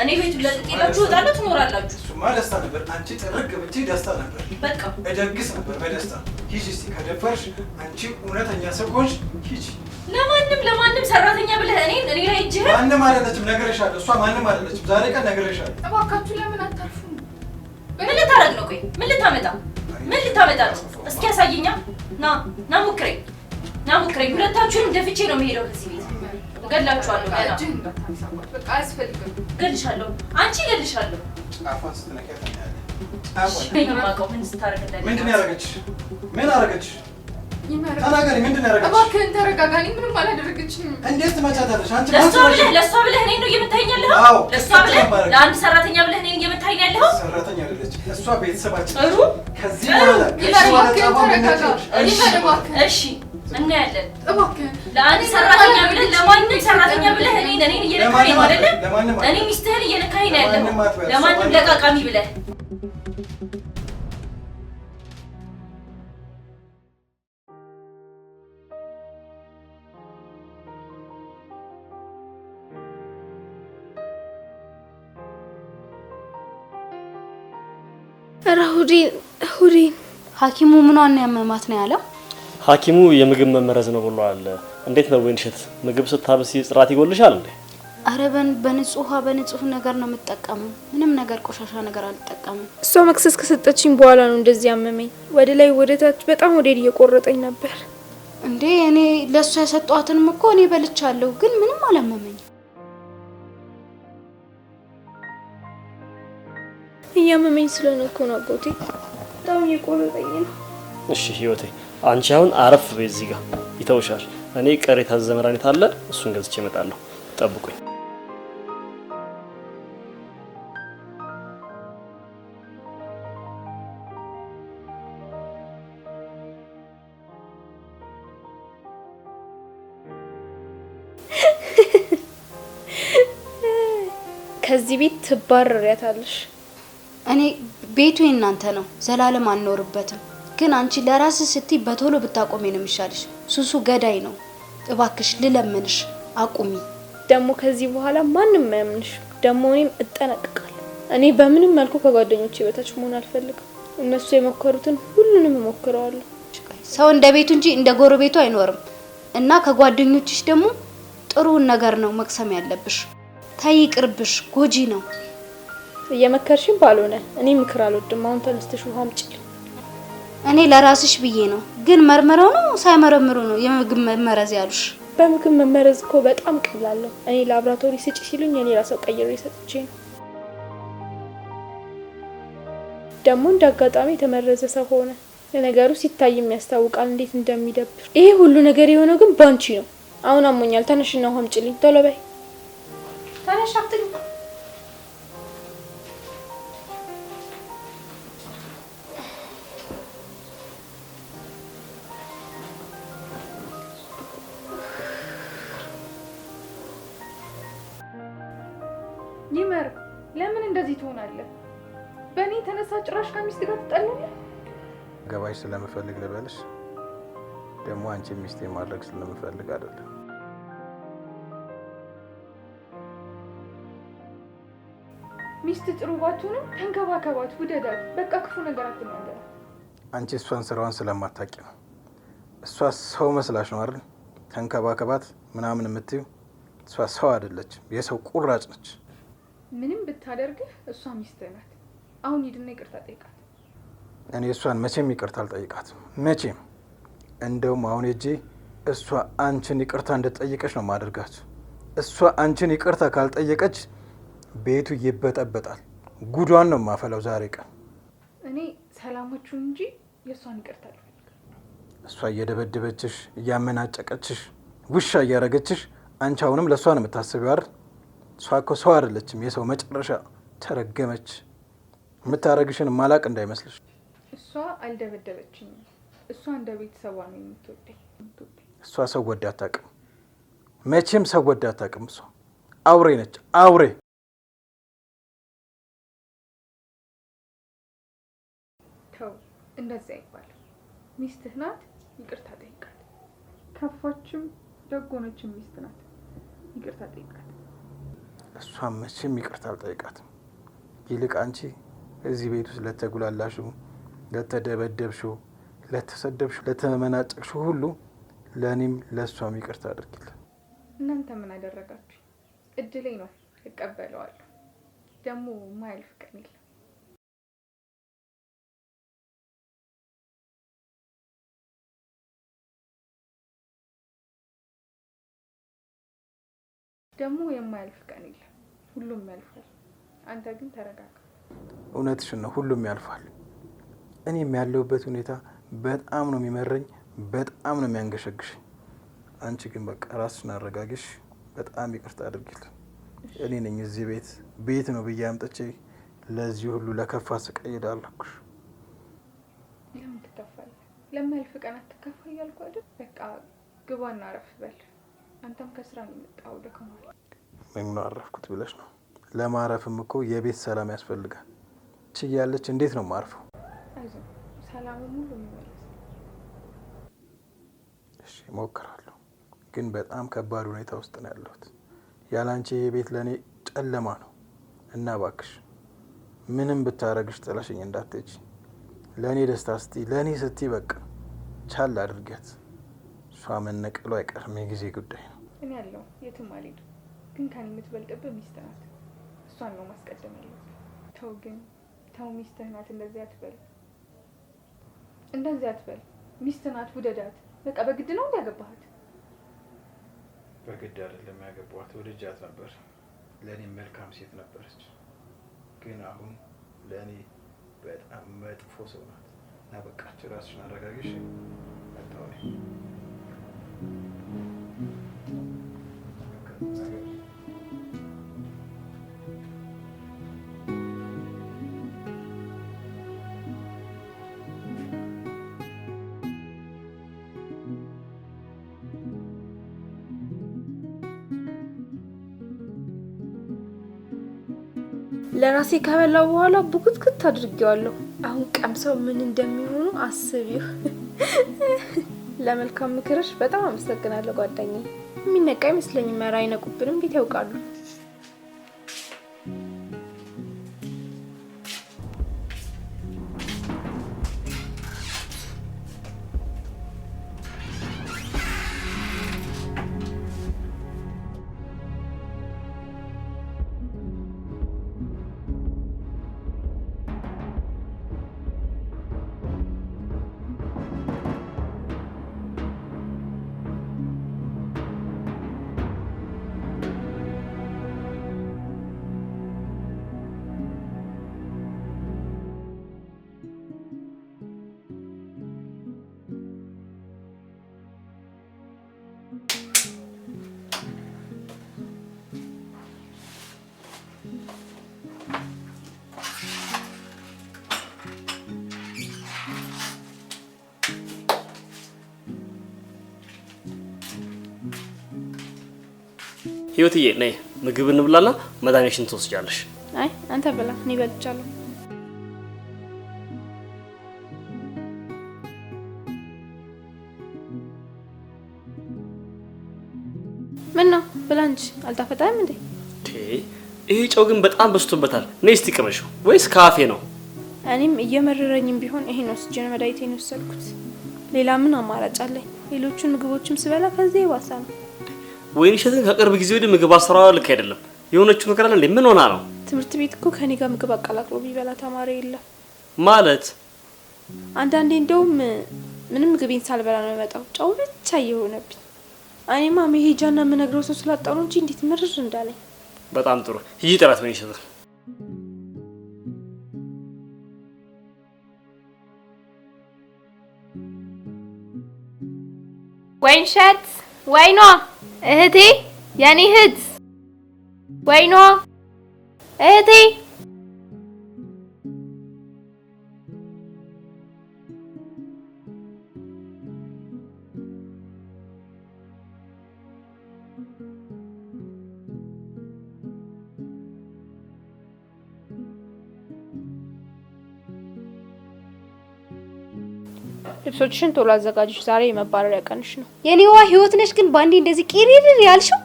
እኔ ቤቱን ለቅቄላችሁ እወጣለሁ። ትኖራላችሁ። እሱማ ደስታ ነበር። አንቺ ጥርቅ ብትይ ደስታ ነበር። በቃ እደግስ ነበር በደስታ። ሂጂ እስኪ ከደፈርሽ አንቺ እውነተኛ ሰው ከሆንሽ ሂጂ። ለማንም ሰራተኛ ብለህ እኔ ላይ እጅህ ማንም አይደለችም። ነግሬሻለሁ። እሷ ማንም አይደለችም። ዛሬ ቀን ነግሬሻለሁ። እባካችሁ ለምን አታርፉም? ምን ልታረግ ነው? ቆይ ምን ልታመጣ እስኪ ያሳየኛ። ና ሞክረኝ። ሁለታችሁንም ደፍቼ ነው የምሄደው ከዚህ ቤት። እገድላችኋለሁ። በቃ አያስፈልግም። እገድልሻለሁ። አንቺ እገድልሻለሁ። ጫፏን ስትነኪያት ምን ስታረግ እንዳለ ምንድን ያደረገችሽ? ምን አደረገችሽ? ተናገሪ። ምንድን ያደረገችሽ? እባክህን ተረጋጋ። እኔ ምንም አላደረገችኝም። እንዴት ትመቻታለሽ? አንቺ ለእሷ ብለህ እኔን ነው እየመታኸኝ ያለኸው? ለእሷ ብለህ ለአንድ ሰራተኛ ብለህ እኔን እየመታኸኝ ያለኸው? ሰራተኛ አይደለችም እሷ፣ ቤተሰባችን። ጥሩ። ከዚህ በኋላ እሺ እናያለን። ለአንድ ሰራተኛ ብለህ ለማንም ሰራተኛ ብለህ እኔን እየነካኸኝ ነው አይደለ? እኔ ሚስትህን እየነካኸኝ ነው ያለኸው። ለማንም ለቃቃሚ ብለህ ሁዴን ሐኪሙ ምኗን ያመማት ነው ያለው? ሐኪሙ የምግብ መመረዝ ነው ብሏል። እንዴት ነው ወይንሸት? ምግብ ስታብሲ ጽራት ይጎልሻል እንዴ? አረ በንጹህ ውሃ በንጹህ ነገር ነው የምጠቀመው። ምንም ነገር ቆሻሻ ነገር አልጠቀምም። እሷ መክሰስ ከሰጠችኝ በኋላ ነው እንደዚህ ያመመኝ። ወደ ላይ ወደ ታች በጣም ወዴድ እየቆረጠኝ ነበር። እንዴ እኔ ለሷ ያሰጧትንም እኮ እኔ በልቻለሁ፣ ግን ምንም አላመመኝ። እያመመኝ ስለሆነ እኮ ነው አጎቴ፣ በጣም እየቆረጠኝ ነው። እሺ ህይወቴ፣ አንቺ አሁን አረፍ በይ፣ እዚህ ጋር ይተውሻል። እኔ ቀሪ የታዘዘ መድኃኒት አለ፣ እሱን ገዝቼ እመጣለሁ። ጠብቁኝ። ከዚህ ቤት ትባረሪያታለሽ። እኔ ቤቱ የእናንተ ነው፣ ዘላለም አንኖርበትም። ግን አንቺ ለራስሽ ስትይ በቶሎ ብታቆሜ ነው የሚሻልሽ። ሱሱ ገዳይ ነው። እባክሽ ልለምንሽ አቁሚ። ደግሞ ከዚህ በኋላ ማንም አያምንሽ። ደግሞ እኔም እጠነቅቃለሁ። እኔ በምንም መልኩ ከጓደኞቼ በታች መሆን አልፈልግም። እነሱ የሞከሩትን ሁሉንም እሞክረዋለሁ። ሰው እንደ ቤቱ እንጂ እንደ ጎረቤቱ አይኖርም። እና ከጓደኞችሽ ደግሞ ጥሩን ነገር ነው መቅሰም ያለብሽ። ታይ ቅርብሽ፣ ጎጂ ነው። እየመከርሽኝ ባልሆነ እኔ ምክር አልወድም። አሁን ተነስተሽ ውሃ አምጪልኝ። እኔ ለራስሽ ብዬ ነው። ግን መርመረው ነው ሳይመረምሩ ነው የምግብ መመረዝ ያሉሽ? በምግብ መመረዝ እኮ በጣም ቀላል ነው። እኔ ላብራቶሪ ስጪ ሲሉኝ እኔ ራሴው ቀይሬ ሰጥቼ ነው። ደግሞ እንደ አጋጣሚ የተመረዘ ሰው ሆነ። ለነገሩ ሲታይም ያስታውቃል እንዴት እንደሚደብር። ይሄ ሁሉ ነገር የሆነው ግን ባንቺ ነው። አሁን አሞኛል። ተነሽና ውሃ አምጪልኝ ቶሎ በይ። ተነሽ አትኝ። ይመር ለምን እንደዚህ ትሆናለህ? በእኔ የተነሳ ጭራሽ ከሚስት ጋር ትጣላለህ? ገባሽ ስለምፈልግ ልበልሽ? ደግሞ አንቺ ሚስቴ ማድረግ ስለምፈልግ አይደለም። ሚስት ጥሩ ባትሆንም ተንከባከባት፣ ውደዳት። በቃ ክፉ ነገር አትናገር። አንቺ እሷን ስራዋን ስለማታውቂ ነው። እሷ ሰው መስላሽ ነው አይደል? ተንከባከባት ምናምን የምትይው። እሷ ሰው አይደለችም፣ የሰው ቁራጭ ነች። ምንም ብታደርግህ እሷ ሚስትህ ናት። አሁን ሂድና ይቅርታ ጠይቃት። እኔ እሷን መቼም ይቅርታ አልጠይቃትም፣ መቼም። እንደውም አሁን ሄጄ እሷ አንቺን ይቅርታ እንድትጠይቀች ነው ማደርጋት። እሷ አንቺን ይቅርታ ካልጠየቀች ቤቱ ይበጠበጣል። ጉዷን ነው ማፈላው ዛሬ ቀን። እኔ ሰላማችሁን እንጂ የእሷን ይቅርታ አልፈልግም። እሷ እየደበደበችሽ፣ እያመናጨቀችሽ፣ ውሻ እያረገችሽ፣ አንቺ አሁንም ለእሷ ነው የምታስቢው አይደል? እሷ እኮ ሰው አይደለችም፣ የሰው መጨረሻ ተረገመች። የምታረግሽን ማላቅ እንዳይመስልሽ። እሷ አልደበደበችኝም። እሷ እንደ ቤተሰቧ ነው የምትወደኝ። እሷ ሰው ወዳ አታውቅም፣ መቼም ሰው ወዳ አታውቅም። እሷ አውሬ ነች፣ አውሬ። ተው፣ እንደዚያ አይባልም። ሚስትህ ናት። ይቅርታ ጠይቃት። ከፋችም ደጎነችም ሚስት ናት። ይቅርታ ጠይቃት። እሷም መቼም ይቅርታ አልጠይቃትም። ይልቅ አንቺ እዚህ ቤት ውስጥ ለተጉላላሽው፣ ለተደበደብሽው፣ ለተሰደብሽው፣ ለተመናጨቅሽው ሁሉ ለእኔም ለእሷም ይቅርታ አድርጊልን። እናንተ ምን አደረጋችሁ? እድሌ ነው፣ እቀበለዋለሁ። ደግሞ ማያልፍ ቀን የለም። ደግሞ የማያልፍ ቀን የለም። ሁሉም ያልፋል። አንተ ግን ተረጋጋ። እውነትሽን ነው፣ ሁሉም ያልፋል። እኔም ያለሁበት ሁኔታ በጣም ነው የሚመረኝ፣ በጣም ነው የሚያንገሸግሽኝ። አንቺ ግን በቃ ራስሽን አረጋግሽ። በጣም ይቅርታ አድርጊልን። እኔ ነኝ እዚህ ቤት ነው ብዬ አምጥቼ ለዚህ ሁሉ ለከፋ ስቃይ ዳረኩሽ። ለምን ትከፋለህ? ለማያልፍ ቀን አትከፋ እያልኩ አይደል? በቃ ግባና አረፍ በል። አንተም ከስራ ነው የመጣው፣ ደክሟል። ምን አረፍኩት ብለሽ ነው? ለማረፍም እኮ የቤት ሰላም ያስፈልጋል። ችያለች። እንዴት ነው ማርፈው? አይዞህ፣ ሰላሙ ሙሉ የሚመለስ። እሺ እሞክራለሁ፣ ግን በጣም ከባድ ሁኔታ ውስጥ ነው ያለሁት። ያላንቺ ይሄ ቤት ለእኔ ጨለማ ነው እና እባክሽ ምንም ብታረግሽ ጥለሽኝ እንዳትሄጂ። ለእኔ ደስታ ስቲ፣ ለእኔ ስቲ በቃ ቻል አድርጊያት። እሷ መነቀሉ አይቀርም፣ የጊዜ ጉዳይ ነው። እኔ ያለው የትም አልሄድም፣ ግን ከኔ የምትበልጥብህ ሚስት ናት። እሷን ነው ማስቀደም ያለብህ። ተው ግን ተው፣ ሚስትህ ናት። እንደዚህ አትበል፣ እንደዚህ አትበል። ሚስት ናት፣ ውደዳት። በቃ በግድ ነው ያገባሃት? በግድ አይደለም ያገባኋት፣ ወድጃት ነበር። ለእኔ መልካም ሴት ነበረች፣ ግን አሁን ለእኔ በጣም መጥፎ ሰው ናት። እና በቃች፣ ራስሽን አረጋግሽ። መጣሁ እኔ። ለራሴ ከበላው በኋላ ቡክትክት አድርጌዋለሁ። አሁን ቀምሰው ምን እንደሚሆኑ አስቢው። ለመልካም ምክርሽ በጣም አመሰግናለሁ ጓደኛዬ። የሚነቃ አይመስለኝም። ኧረ አይነቁብንም፣ ቤት ያውቃሉ። ህይወትዬ ነይ ምግብ እንብላና መድኃኒትሽን ትወስጃለሽ። አይ አንተ ብላ፣ እኔ በልቻለሁ። ምን ነው ብላ እንጂ አልጣፈጠህም እንዴ? ይሄ ጨው ግን በጣም በዝቶበታል። ነይ እስቲ ቅመሽው፣ ወይስ ካፌ ነው? እኔም እየመረረኝም ቢሆን ይሄን ወስጄ ነው መድኃኒቴን የወሰድኩት። ሌላ ምን አማራጭ አለኝ? ሌሎቹን ምግቦችም ስበላ ከዚህ የባሰ ነው። ወይንሸትን ከቅርብ ጊዜ ወዲህ ምግብ አሰራሯ ልክ አይደለም። የሆነችው ነገር አለ እንዴ? ምን ሆና ነው? ትምህርት ቤት እኮ ከኔ ጋር ምግብ አቀላቅሎ ቢበላ ተማሪ የለም ማለት። አንዳንዴ እንደውም ምንም ምግቤን ሳልበላ ነው የመጣው፣ ጨው ብቻ እየሆነብኝ። እኔማ መሄጃና የምነግረው ሰው ስላጣሁ ነው እንጂ እንዴት ምርር እንዳለኝ። በጣም ጥሩ ሂጂ ጥራት ወይንሸት። ወይንሸት፣ ወይኗ እህቴ፣ የኔ እህት፣ ወይኗ እህቴ። ልብሶችሽን ቶሎ አዘጋጅሽ፣ ዛሬ የመባረሪያ ቀንሽ ነው። የኔዋ ህይወት ነሽ ግን ባንዴ እንደዚህ ቂሪሪር ያልሽው?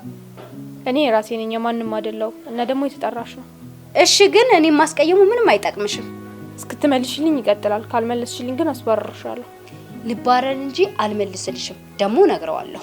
እኔ ራሴ ነኝ የማንም አይደለው እና ደግሞ የተጠራሽ ነው። እሺ ግን እኔ ማስቀየሙ ምንም አይጠቅምሽም። እስክትመልሽልኝ ይቀጥላል። ካልመለስሽልኝ ግን አስባርርሻለሁ። ልባረር እንጂ አልመልስልሽም። ደግሞ ነግረዋለሁ።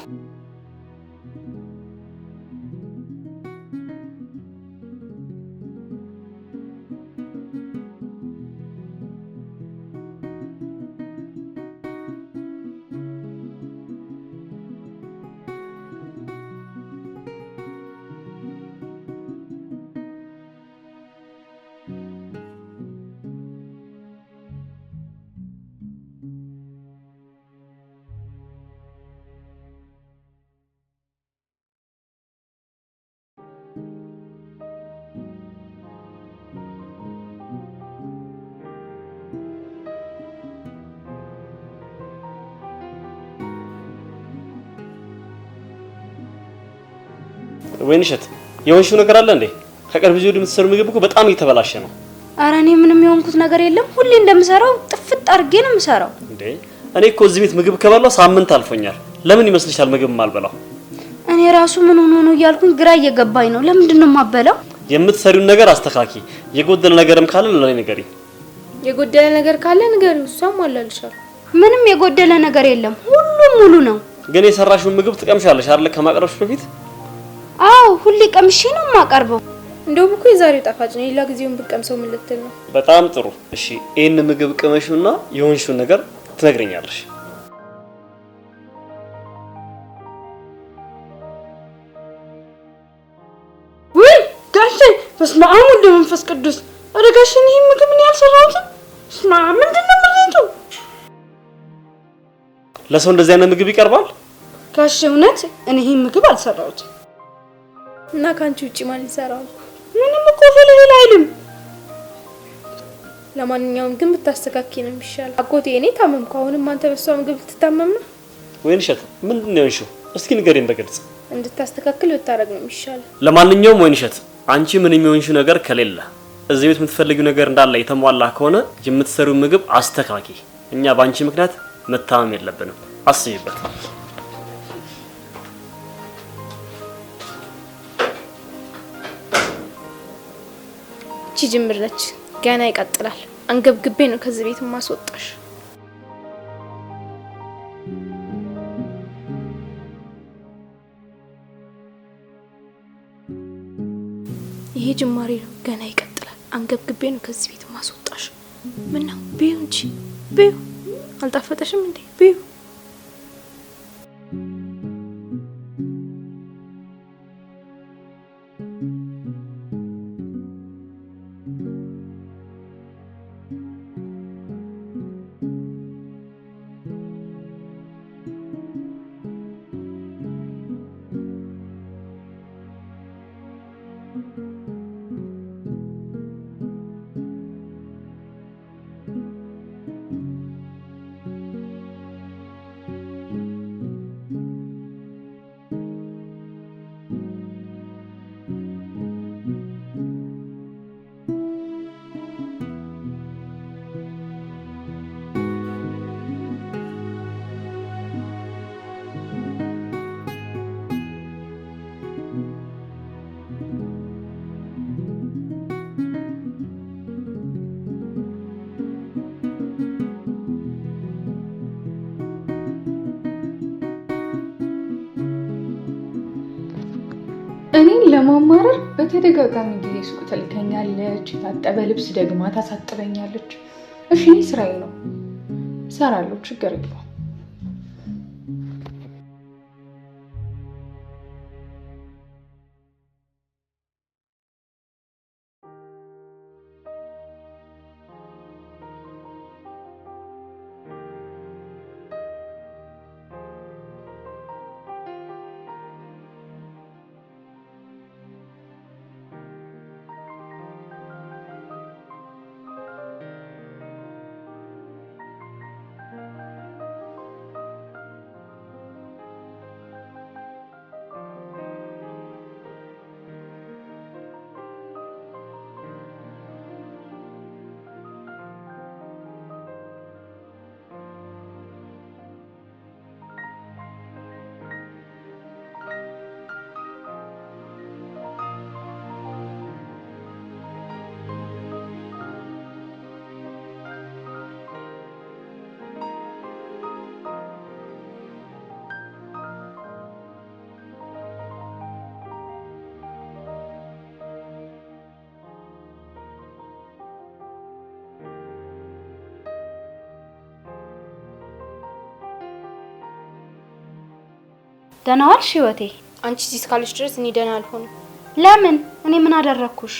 ወይንሸት የሆንሽው ነገር አለ እንዴ? ከቅርብ ጊዜ ወዲህ የምትሰሩ ምግብ እኮ በጣም እየተበላሸ ነው። ኧረ እኔ ምንም የሆንኩት ነገር የለም። ሁሌ እንደምሰራው ጥፍጥ አድርጌ ነው የምሰራው። እንዴ እኔ እኮ እዚህ ቤት ምግብ ከበላው ሳምንት አልፎኛል። ለምን ይመስልሻል ምግብ የማልበላው? እኔ ራሱ ምን ሆኖ ነው እያልኩኝ ግራ እየገባኝ ነው። ለምንድን ነው የማበላው? የምትሰሪውን ነገር አስተካኪ። የጎደለ ነገርም ካለ ለኔ ንገሪ። የጎደለ ነገር ካለ ንገሪው፣ እሷም አላልሻል። ምንም የጎደለ ነገር የለም። ሁሉም ሙሉ ነው። ግን የሰራሽውን ምግብ ትቀምሻለሽ አይደል? ከማቅረብሽ በፊት አዎ ሁሌ ቀምሼ ነው የማቀርበው። እንደውም እኮ የዛሬው ጣፋጭ ነው። ሌላ ጊዜውን ብቀምሰው ምን ልትል ነው? በጣም ጥሩ። እሺ ይሄን ምግብ ቅመሹና የሆንሽውን ነገር ትነግረኛለሽ። ወይ ጋሼ፣ በስመ አብ ወወልድ ወመንፈስ ቅዱስ። ኧረ ጋሼ ይሄን ምግብ ምን ያልሰራሁት? በስመ አብ ምንድነው ምሬቱ? ለሰው እንደዚህ አይነት ምግብ ይቀርባል? ጋሼ እውነት እኔ ይሄን ምግብ አልሰራሁት እና ካንቺ ውጪ ማን ይሰራው? ምንም እኮ ፈለል አይልም። ለማንኛውም ግን ብታስተካኪ ነው የሚሻለው። አጎቴ እኔ ታመምኩ። አሁንም አንተ በሷ ምግብ ልትታመም ነው? ወይንሸት ምንድነው ያንሺው? እስኪ ንገሪኝ በግልጽ። እንድታስተካክል ብታረግ ነው የሚሻለው። ለማንኛውም ወይንሸት አንቺ ምን የሚሆንሽው ነገር ከሌለ እዚህ ቤት የምትፈልጊው ነገር እንዳለ የተሟላ ከሆነ የምትሰሪው ምግብ አስተካኪ። እኛ ባንቺ ምክንያት መታመም የለብንም። አስቢበት። እቺ ጅምር ነች፣ ገና ይቀጥላል። አንገብግቤ ነው ከዚህ ቤት ማስወጣሽ። ይሄ ጅማሬ ነው፣ ገና ይቀጥላል። አንገብግቤ ነው ከዚህ ቤት ማስወጣሽ። ምን ነው ቢዩ እንጂ ቢዩ። አልጣፈጠሽም እንዴ? ቢዩ። እኔን ለማማረር በተደጋጋሚ ጊዜ ሱቅ ትልከኛለች። የታጠበ ልብስ ደግማ ታሳጥበኛለች። እሺ ስራዬ ነው፣ እሰራለሁ፣ ችግር የለውም። ደህና ዋልሽ ህይወቴ? አንቺ እዚህ እስካለሽ ድረስ እኔ ደህና አልሆንም። ለምን? እኔ ምን አደረኩሽ?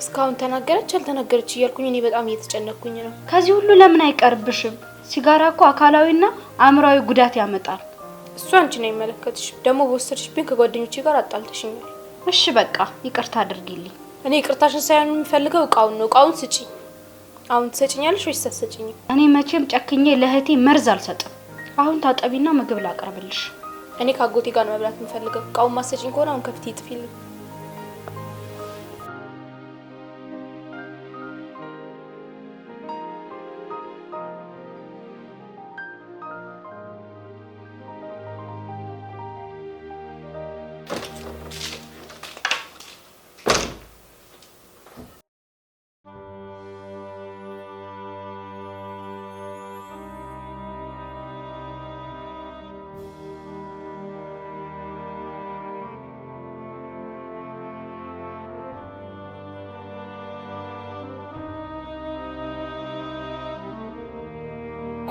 እስካሁን ተናገረች አልተናገረች እያልኩኝ እኔ በጣም እየተጨነቅኩኝ ነው። ከዚህ ሁሉ ለምን አይቀርብሽም? ሲጋራ እኮ አካላዊና አእምሯዊ ጉዳት ያመጣል። እሱ አንቺ ነው የሚመለከትሽ። ደግሞ በወሰድሽብኝ ከጓደኞቼ ጋር አጣልተሽኛል። እሺ በቃ ይቅርታ አድርጊልኝ። እኔ ይቅርታሽን ሳይሆን የምፈልገው እቃውን ነው። እቃውን ስጪኝ። አሁን ትሰጪኛለሽ ወይስ አትሰጪኝም? እኔ መቼም ጨክኜ ለእህቴ መርዝ አልሰጥም። አሁን ታጠቢና ምግብ ላቅርብልሽ። እኔ ካጎቴ ጋር መብላት የምፈልገው። እቃውን ማሰጪኝ ከሆነ አሁን ከፊት ይጥፊልኝ።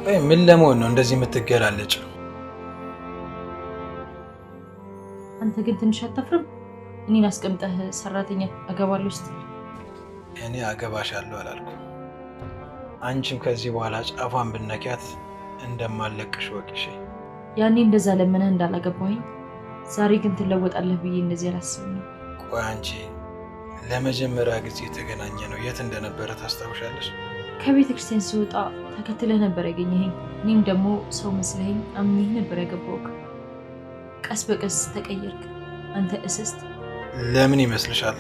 ቆይ ምን ለመሆን ነው እንደዚህ የምትገላለጭው? አንተ ግን ትንሽ አታፍርም? እኔን አስቀምጠህ ሰራተኛ አገባለሁ ውስጥ እኔ አገባሻለሁ አላልኩም። አንቺም ከዚህ በኋላ ጫፏን ብነኪያት እንደማለቅሽ ወቅሽ። ያኔ እንደዛ ለምነህ እንዳላገባኝ ዛሬ ግን ትለወጣለህ ብዬ እንደዚህ አላስብም። ቆይ አንቺ ለመጀመሪያ ጊዜ የተገናኘ ነው የት እንደነበረ ታስታውሻለሽ? ከቤተ ክርስቲያን ስወጣ ተከትለህ ነበር ያገኘኸኝ። እኔም ደግሞ ሰው መስለኸኝ አምኜህ ነበር ያገባሁህ። ቀስ በቀስ ተቀየርክ አንተ እስስት። ለምን ይመስልሻል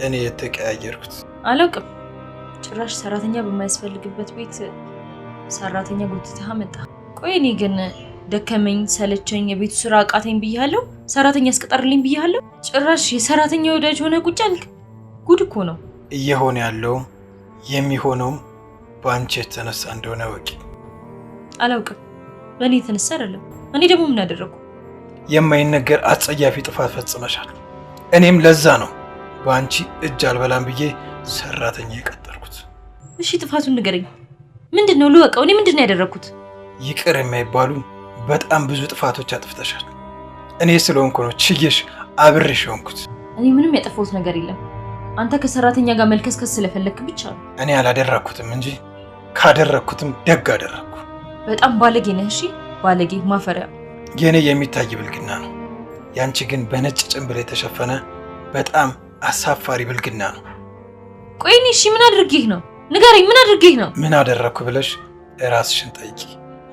እኔ የተቀያየርኩት? አላውቅም። ጭራሽ ሰራተኛ በማያስፈልግበት ቤት ሰራተኛ ጎትተህ መጣ። ቆይ እኔ ግን ደከመኝ ሰለቸኝ የቤቱ ስራ አቃተኝ ብያለሁ? ሰራተኛ አስቀጠርልኝ ብያለሁ? ጭራሽ የሰራተኛ ወዳጅ ሆነ ቁጭ አልክ። ጉድ እኮ ነው እየሆነ ያለው የሚሆነው በአንቺ የተነሳ እንደሆነ ወቂ። አላውቅም። በእኔ የተነሳ አይደለም። እኔ ደግሞ ምን አደረኩ? የማይነገር አጸያፊ ጥፋት ፈጽመሻል። እኔም ለዛ ነው በአንቺ እጅ አልበላም ብዬ ሰራተኛ የቀጠርኩት። እሺ ጥፋቱን ንገረኝ። ምንድነው? ልወቀው። እኔ ምንድነው ያደረኩት? ይቅር የማይባሉ በጣም ብዙ ጥፋቶች አጥፍተሻል። እኔ ስለሆንኩ ነው ችዬሽ አብሬሽ ሆንኩት። እኔ ምንም ያጠፋሁት ነገር የለም። አንተ ከሰራተኛ ጋር መልከስከስ ስለፈለክ ብቻ ነው። እኔ አላደረኩትም እንጂ ካደረኩትም ደግ አደረኩ። በጣም ባለጌ ነህ። እሺ ባለጌ ማፈሪያ። የኔ የሚታይ ብልግና ነው። ያንቺ ግን በነጭ ጭንብል የተሸፈነ በጣም አሳፋሪ ብልግና ነው። ቆይ እኔ እሺ ምን አድርጌህ ነው? ንገረኝ፣ ምን አድርጌህ ነው? ምን አደረኩ ብለሽ ራስሽን ጠይቂ።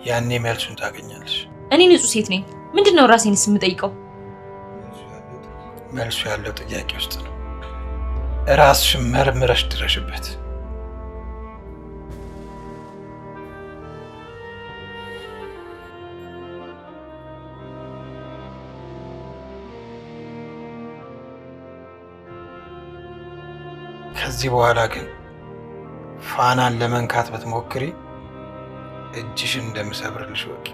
ያኔ መልሱን ታገኛለሽ። እኔ ንጹህ ሴት ነኝ። ምንድነው ራሴንስ የምጠይቀው? መልሱ ያለው ጥያቄ ውስጥ ነው። ራስሽን መርምረሽ ድረሽበት። ከዚህ በኋላ ግን ፋናን ለመንካት ብትሞክሪ እጅሽን እንደምሰብርልሽ ወቂ።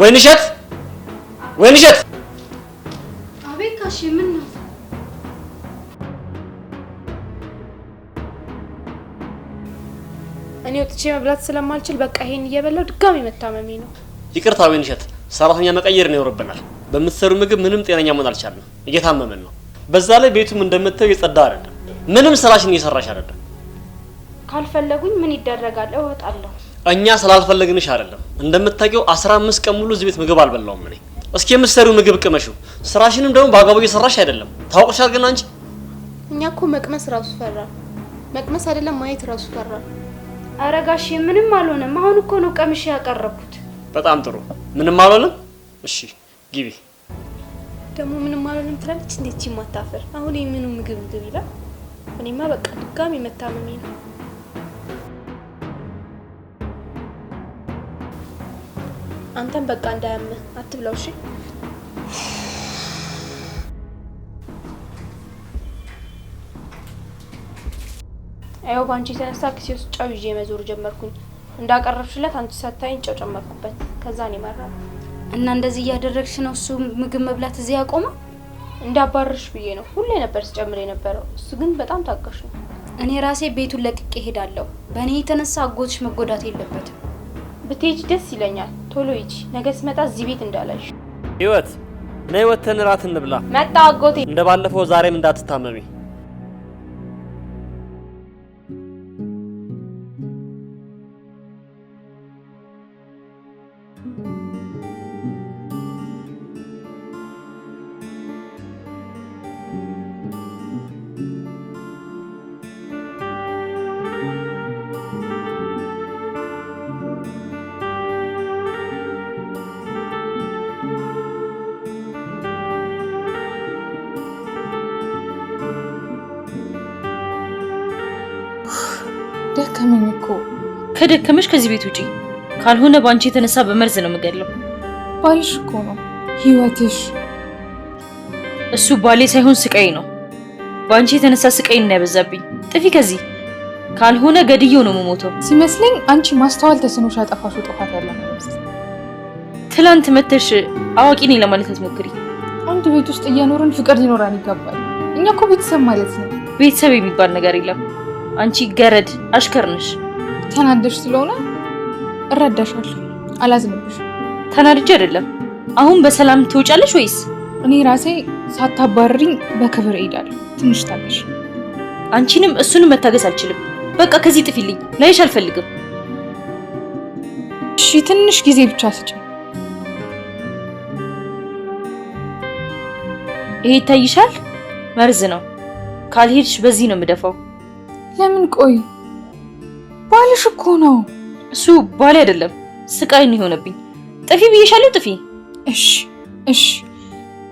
ወይንሸት ወይንሸት! አቤት ጋሼ፣ ምን ነው? እኔ ወጥቼ መብላት ስለማልችል በቃ ይሄን እየበላው ድጋሚ መታመሜ ነው። ይቅርታ ወይንሸት፣ ሰራተኛ መቀየር ነው ይኖርብናል። በምትሰሩ ምግብ ምንም ጤነኛ መሆን አልቻልንም። እየታመመን ነው። በዛ ላይ ቤቱም እንደምታየው የጸዳ አይደለም። ምንም ስራሽን እየሰራሽ አይደለም። ካልፈለጉኝ ምን ይደረጋል? እወጣለሁ። እኛ ስላልፈለግንሽ አይደለም። እንደምታውቂው 15 ቀን ሙሉ እዚህ ቤት ምግብ አልበላውም እኔ። እስኪ የምትሰሪው ምግብ ቅመሽው። ስራሽንም ደግሞ በአግባቡ እየሰራሽ አይደለም። ታውቅሻል ግን አንቺ። እኛ እኮ መቅመስ ራሱ ፈራል። መቅመስ አይደለም ማየት ራሱ ፈራል። ኧረ ጋሼ ምንም አልሆነም። አሁን እኮ ነው ቀምሼ ያቀረብኩት። በጣም ጥሩ። ምንም አልሆነም? እሺ ግቢ። ደግሞ ምንም አልሆነም ትላለች። እንዴት ይማታፈር? አሁን የምኑ ምግብ ይላል? እኔማ በቃ ድጋሚ መታመሜ ነው። አንተም በቃ እንዳያምህ አትብላው እሺ። አይው ባንቺ የተነሳ ኪሴ ውስጥ ጨው ይዤ መዞር ጀመርኩኝ። እንዳቀረብሽለት አንቺ ሳታይኝ ጨው ጨመርኩበት። ከዛ ነው ይመራል። እና እንደዚህ እያደረግሽ ነው እሱ ምግብ መብላት እዚህ ያቆመው? እንዳባርሽ ብዬ ነው ሁሌ ነበር ስጨምር የነበረው። እሱ ግን በጣም ታጋሽ ነው። እኔ ራሴ ቤቱን ለቅቄ ሄዳለሁ። በእኔ የተነሳ አጎትሽ መጎዳት የለበትም። ብትሄጂ ደስ ይለኛል። ቶሎ ሂጂ። ነገ ስመጣ እዚህ ቤት እንዳላይሽ። ህይወት ነይ ወተን እራት እንብላ። መጣ አጎቴ። እንደባለፈው ዛሬም እንዳትታመሚ። ደከመኝ እኮ። ከደከመሽ ከዚህ ቤት ውጪ፣ ካልሆነ ባንቺ የተነሳ በመርዝ ነው የምገለው። ባልሽ እኮ ነው ህይወትሽ። እሱ ባሌ ሳይሆን ስቃይ ነው። ባንቺ የተነሳ ስቃይ እና ያበዛብኝ። ጥፊ ከዚህ፣ ካልሆነ ገድየው ነው የምሞተው። ሲመስለኝ አንቺ ማስተዋል ተስኖሽ ያጠፋሽው ጥፋት ያለ ነው መሰለኝ። ትላንት መተሽ አዋቂ ነኝ ለማለት አትሞክሪ። አንድ ቤት ውስጥ እየኖርን ፍቅር ሊኖራን ይገባል። እኛ እኮ ቤተሰብ ማለት ነው። ቤተሰብ የሚባል ነገር የለም። አንቺ ገረድ አሽከር ነሽ። ተናደሽ ስለሆነ እረዳሻለሁ፣ አላዝንብሽ። ተናድጄ አይደለም። አሁን በሰላም ትወጫለሽ ወይስ? እኔ ራሴ ሳታባርሪኝ በክብር እሄዳለሁ። ትንሽ ታገሽ። አንቺንም እሱንም መታገስ አልችልም። በቃ ከዚህ ጥፊልኝ። ላይሽ አልፈልግም። እሺ ትንሽ ጊዜ ብቻ ስጪኝ። ይሄ ይታይሻል? መርዝ ነው። ካልሄድሽ በዚህ ነው የምደፋው። ለምን? ቆይ ባልሽ እኮ ነው። እሱ ባሌ አይደለም፣ ስቃይ ነው የሆነብኝ። ጥፊ ብዬሻለሁ፣ ጥፊ። እሺ እሺ፣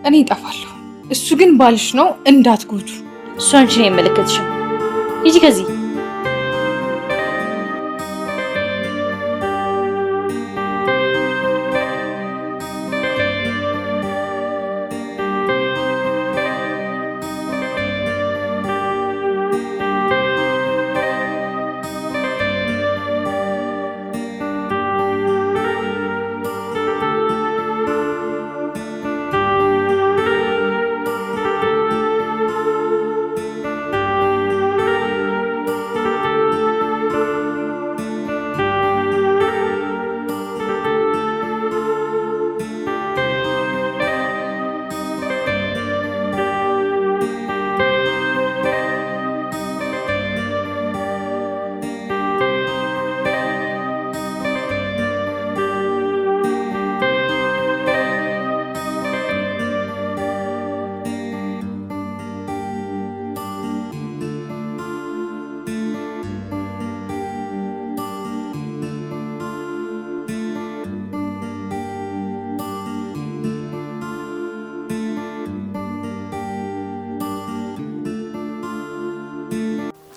እኔ እጠፋለሁ። እሱ ግን ባልሽ ነው፣ እንዳትጎዱ። እሱ አንቺን አይመለከትሽም። ሂጂ ከዚህ።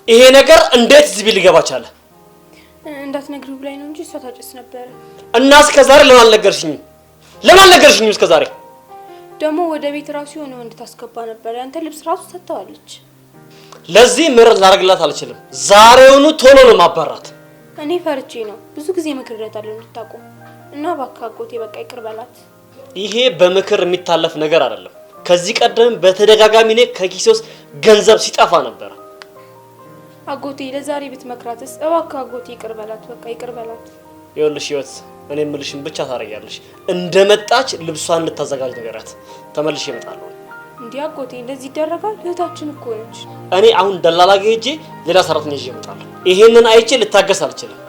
ይሄ ነገር እንዴት እዚህ ቤት ሊገባ ቻለ? እንዳትነግሪው ብላኝ ነው እንጂ እሷ ታጭስ ነበረ። እና እስከዛሬ ለምን አልነገርሽኝም? ለምን አልነገርሽኝም እስከዛሬ? ደግሞ ወደ ቤት ራሱ የሆነ ወንድ ታስገባ ነበር። ያንተ ልብስ ራሱ ሰጥተዋለች። ለዚህ ምሕረት ላደርግላት አልችልም። ዛሬውኑ ቶሎ ነው ማባራት። እኔ ፈርቼ ነው። ብዙ ጊዜ መክሬያታለሁ እንድታቆም እና እባክህ አጎቴ በቃ ይቅር በላት። ይሄ በምክር የሚታለፍ ነገር አይደለም። ከዚህ ቀደም በተደጋጋሚ እኔ ከኪሴ ውስጥ ገንዘብ ሲጠፋ ነበር። አጎቴ ለዛሬ ብትመክራትስ? እባክህ አጎቴ ይቅር በላት፣ በቃ ይቅር በላት። ይኸውልሽ ህይወት፣ እኔ የምልሽን ብቻ ታረጊያለሽ። እንደመጣች ልብሷን እንድታዘጋጅ ነገራት። ተመልሼ እመጣለሁ። እንዴ አጎቴ እንደዚህ ይደረጋል? እህታችን እኮ ነች። እኔ አሁን ደላላ ጋር ሄጄ ሌላ ሰራተኛ ይዤ እመጣለሁ። ይሄንን አይቼ ልታገስ አልችልም።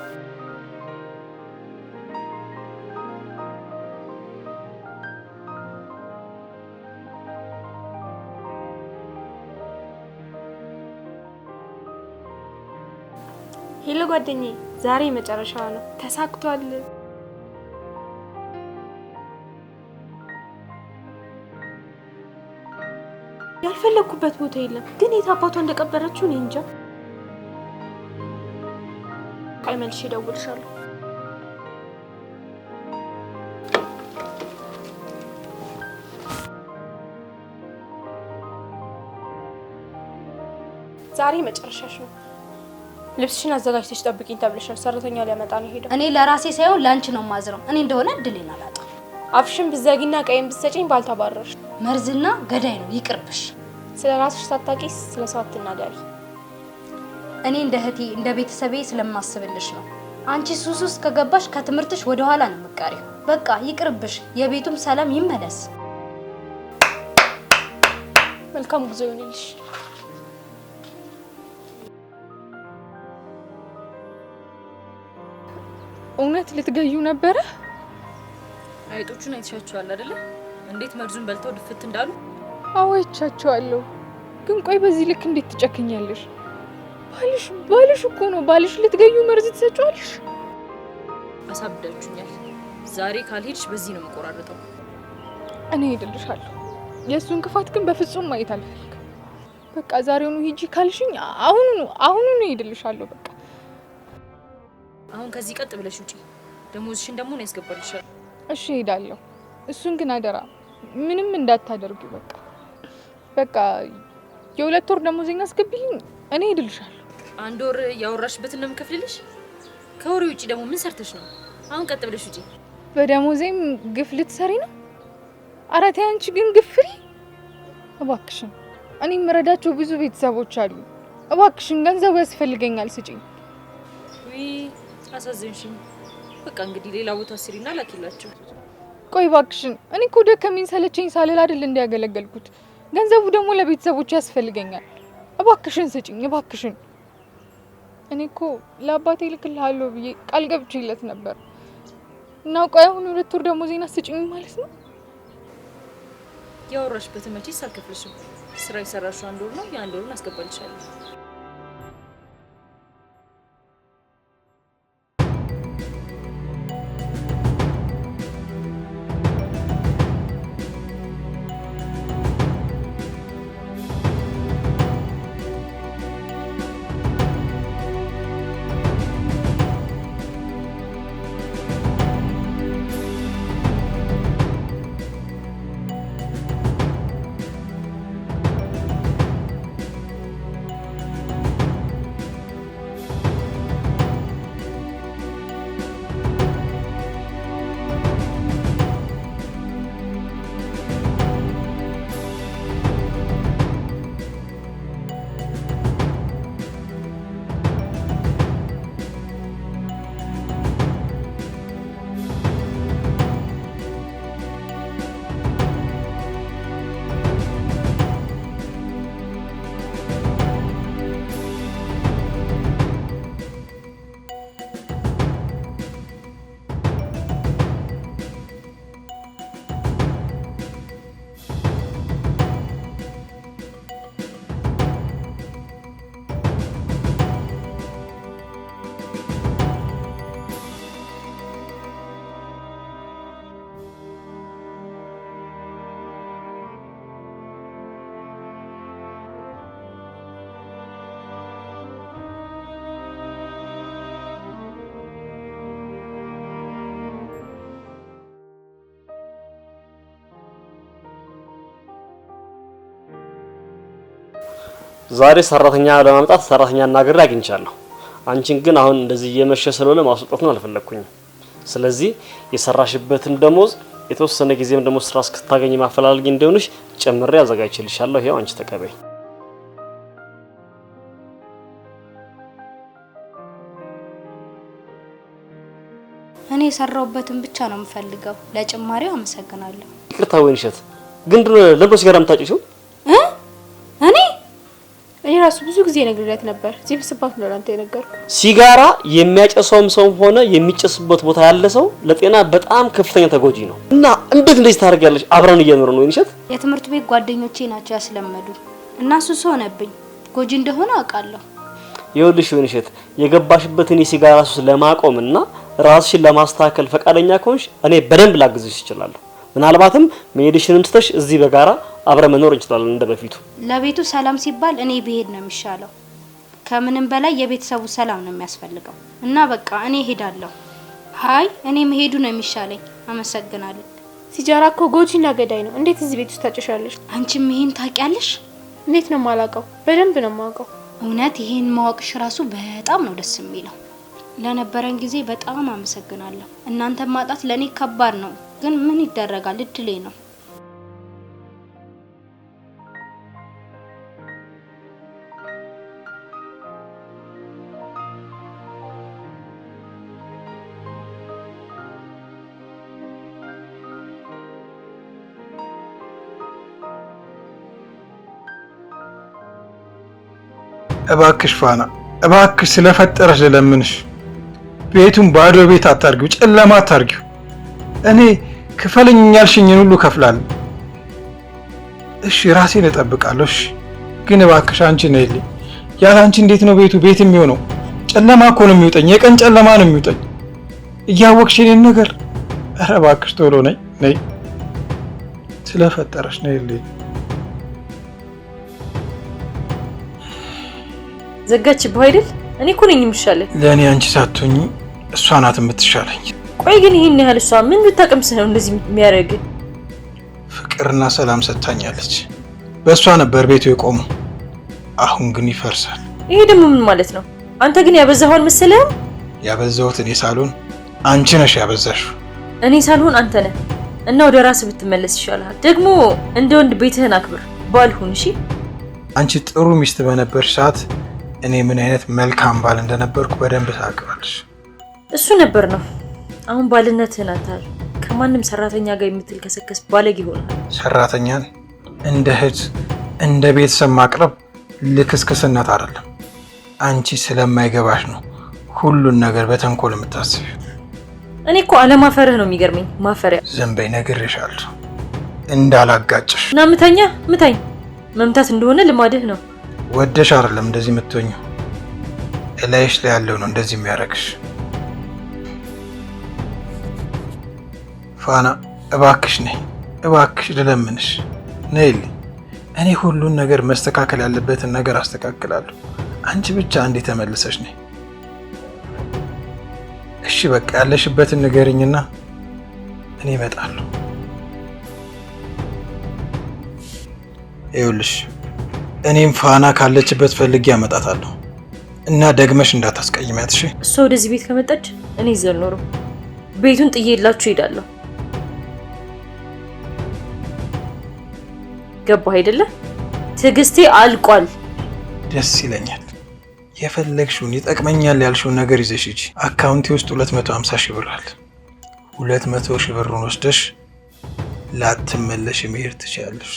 ሄሎ ጓደኛዬ፣ ዛሬ መጨረሻዋ ነው። ተሳክቷል። ያልፈለኩበት ቦታ የለም፣ ግን የት አባቷ እንደቀበረችው እኔ እንጃ። ቆይ መልሼ እደውልልሻለሁ። ዛሬ መጨረሻሽ ነው። ልብስሽን አዘጋጅተሽ ጠብቂኝ ተብለሻል። ሰራተኛው ሊያመጣ ነው ሄደው። እኔ ለራሴ ሳይሆን ላንቺ ነው ማዝረው። እኔ እንደሆነ እድሌን አላጣም። አፍሽን ብዘጊና ቀይም ብትሰጪኝ ባልተባረርሽ። መርዝና ገዳይ ነው፣ ይቅርብሽ። ስለ ራስሽ ሳታውቂ ስለ ሰው አትናገሪ። እኔ እንደ እህቴ እንደ ቤተሰቤ ስለማስብልሽ ነው። አንቺ ሱስ ውስጥ ከገባሽ ከትምህርትሽ ወደ ኋላ ነው የምትቀሪው። በቃ ይቅርብሽ። የቤቱም ሰላም ይመለስ። መልካም ጉዞ ይሁንልሽ። እውነት ልትገዩ ነበረ? አይጦቹን አይተሻቸዋል አይደለ? እንዴት መርዙን በልተው ድፍት እንዳሉ። አዎ አይቻቸዋለሁ። ግን ቆይ በዚህ ልክ እንዴት ትጨክኛለሽ? ባልሽ እኮ ነው። ባልሽ ልትገዩ መርዝ ትሰጪዋለሽ? አሳብዳችሁኛል። ዛሬ ካልሄድሽ በዚህ ነው የምቆራረጠው። እኔ ሄድልሻለሁ። የእሱን ክፋት ግን በፍጹም ማየት አልፈልግም። በቃ ዛሬውኑ ሂጂ ካልሽኝ አሁኑኑ ሄድልሻለሁ። በቃ አሁን ከዚህ ቀጥ ብለሽ ውጪ። ደሞዝሽን ደግሞ ነው ያስገባልሻል። እሺ ሄዳለሁ። እሱን ግን አደራ ምንም እንዳታደርጉ። በቃ የ2 ወር ደሞዜን አስገቢልኝ። እኔ ሄድልሻለሁ። 1 ወር ያወራሽበትን ነው የምከፍልልሽ። ከወሬ ውጪ ደግሞ ምን ሰርተሽ ነው? አሁን ቀጥ ብለሽ ውጪ። በደሞዜም ግፍ ልትሰሪ ነው? ኧረ ተይ አንቺ ግን ግፍሪ እባክሽን። እኔ የምረዳቸው ብዙ ቤተሰቦች አሉ። እባክሽን ገንዘቡ ያስፈልገኛል፣ ስጪኝ። ውይ አሳዘንሽኝ። በቃ እንግዲህ ሌላ ቦታ ስሪና ላኪላቸው። ቆይ እባክሽን፣ እኔ እኮ ደከመኝ ሰለቸኝ ሳልል አይደል እንዲያገለገልኩት። ገንዘቡ ደግሞ ለቤተሰቦች ያስፈልገኛል። እባክሽን ስጪኝ፣ እባክሽን። እኔ እኮ ለአባቴ ልክልሃለሁ ብዬ ቃል ገብቼለት ነበር እና ቆይ አሁን 2 ወር ደሞዜን ስጪኝ ማለት ነው? ያወራሽበትን መቼስ አልከፍልሽም። ስራ የሰራሽው 1 ወር ነው። የ1 ወሩን አስገባልሻለሁ። ዛሬ ሰራተኛ ለማምጣት ሰራተኛ እናገር አግኝቻለሁ። አንቺን ግን አሁን እንደዚህ እየመሸ ስለሆነ ማስወጣት ነው አልፈለኩኝም። ስለዚህ የሰራሽበትን ደሞዝ የተወሰነ ጊዜም ደሞዝ ስራ እስክታገኝ ማፈላለግ እንደሆነሽ ጨምሬ አዘጋጅቼልሻለሁ። ይሄው አንቺ ተቀበይ። እኔ የሰራውበትን ብቻ ነው የምፈልገው። ለጭማሪው አመሰግናለሁ። ይቅርታ ወይንሸት፣ ግን ለምሮ ሲጋራ የምታጭሺው? እኔ ራሱ ብዙ ጊዜ ነግሬያት ነበር። ሲብስባት ነው አንተ የነገርኩ። ሲጋራ የሚያጨሰውም ሰው ሆነ የሚጨስበት ቦታ ያለ ሰው ለጤና በጣም ከፍተኛ ተጎጂ ነው እና እንዴት እንደዚህ ታደርጊያለሽ? አብረን እየኖርን ነው ወይንሸት። የትምህርት ቤት ጓደኞቼ ናቸው ያስለመዱ እና ሱስ ሆነብኝ። ጎጂ እንደሆነ አውቃለሁ። ይኸውልሽ ወይንሸት፣ የገባሽበትን የሲጋራ ሱስ ለማቆምና ራስሽን ለማስተካከል ፈቃደኛ ከሆንሽ እኔ በደንብ ላግዝሽ እችላለሁ። ምናልባትም መሄድሽንም ትተሽ እዚህ በጋራ አብረን መኖር እንችላለን እንደበፊቱ። ለቤቱ ሰላም ሲባል እኔ ብሄድ ነው የሚሻለው። ከምንም በላይ የቤተሰቡ ሰላም ነው የሚያስፈልገው እና በቃ እኔ ሄዳለሁ። ሃይ እኔ መሄዱ ነው የሚሻለኝ። አመሰግናለሁ። ሲጃራ እኮ ጎጂና ገዳይ ነው። እንዴት እዚህ ቤት ውስጥ ታጨሻለሽ? አንቺም ይሄን ታውቂያለሽ? እንዴት ነው የማላውቀው? በደንብ ነው የማውቀው። እውነት ይሄን ማወቅሽ ራሱ በጣም ነው ደስ የሚለው። ለነበረን ጊዜ በጣም አመሰግናለሁ። እናንተን ማጣት ለኔ ከባድ ነው፣ ግን ምን ይደረጋል እድሌ ነው። እባክሽ ፋና፣ እባክሽ ስለፈጠረሽ ልለምንሽ፣ ቤቱን ባዶ ቤት አታርጊው፣ ጨለማ አታርጊው። እኔ ክፈለኝ ያልሽኝን ሁሉ ከፍላለሁ። እሺ ራሴን እጠብቃለሁ። እሺ ግን እባክሽ አንቺ ነይልኝ። ያለ አንቺ እንዴት ነው ቤቱ ቤት የሚሆነው? ጨለማ እኮ ነው የሚውጠኝ፣ የቀን ጨለማ ነው የሚውጠኝ። እያወቅሽ የኔን ነገር። ኧረ እባክሽ ቶሎ ነይ ነይ፣ ስለፈጠረሽ ነይልኝ። ዘጋችብህ አይደል? እኔ እኮ ነኝ የምሻለኝ። ለእኔ አንቺ ሳትሆኚ እሷ ናት የምትሻለኝ። ቆይ ግን ይሄን ያህል እሷ ምን ብታቀምስህ ነው እንደዚህ የሚያደርግ? ፍቅርና ሰላም ሰጥታኛለች። በእሷ ነበር ቤቱ የቆመው። አሁን ግን ይፈርሳል። ይሄ ደግሞ ምን ማለት ነው? አንተ ግን ያበዛኸው አልመሰለህም? ያበዛሁት እኔ ሳልሆን አንቺ ነሽ ያበዛሽው። እኔ ሳልሆን አንተ ነህ። እና ወደ ራስህ ብትመለስ ይሻልሃል። ደግሞ እንደ ወንድ ቤትህን አክብር፣ ባልሁን። እሺ አንቺ ጥሩ ሚስት በነበርሽ ሰዓት እኔ ምን አይነት መልካም ባል እንደነበርኩ በደንብ ታውቂዋለሽ። እሱ ነበር ነው። አሁን ባልነትህን አታል። ከማንም ሰራተኛ ጋር የምትልከሰከስ ባለጌ ሆነሃል። ሰራተኛን እንደ እህት እንደ ቤተሰብ ማቅረብ ልክስክስነት አይደለም። አንቺ ስለማይገባሽ ነው ሁሉን ነገር በተንኮል የምታስቢው። እኔ እኮ አለማፈርህ ነው የሚገርመኝ። ማፈሪያ። ዝም በይ፣ ነግሬሻለሁ እንዳላጋጭሽ። እና ምታኝ። መምታት እንደሆነ ልማድህ ነው። ወደሽ አይደለም እንደዚህ የምትሆኚው፣ እላይሽ ላይ ያለው ነው እንደዚህ የሚያደርግሽ። ፋና እባክሽ ነይ፣ እባክሽ ልለምንሽ፣ ነይልኝ። እኔ ሁሉን ነገር መስተካከል ያለበትን ነገር አስተካክላለሁ። አንቺ ብቻ አንዴ ተመልሰሽ ነይ። እሺ በቃ ያለሽበትን ንገሪኝና እኔ እመጣለሁ። ይኸውልሽ እኔም ፋና ካለችበት ፈልጌ አመጣታለሁ እና ደግመሽ እንዳታስቀይሚያት እሺ? እሷ ወደዚህ ቤት ከመጣች እኔ እዚህ አልኖርም። ቤቱን ጥዬላችሁ እሄዳለሁ። ገባህ አይደለ? ትዕግስቴ አልቋል። ደስ ይለኛል። የፈለግሽውን ይጠቅመኛል ያልሽውን ነገር ይዘሽ ሂጂ። አካውንቴ ውስጥ 250 ሺህ ብር አለ። 200 ሺህ ብሩን ወስደሽ ላትመለሽ መሄድ ትችያለሽ።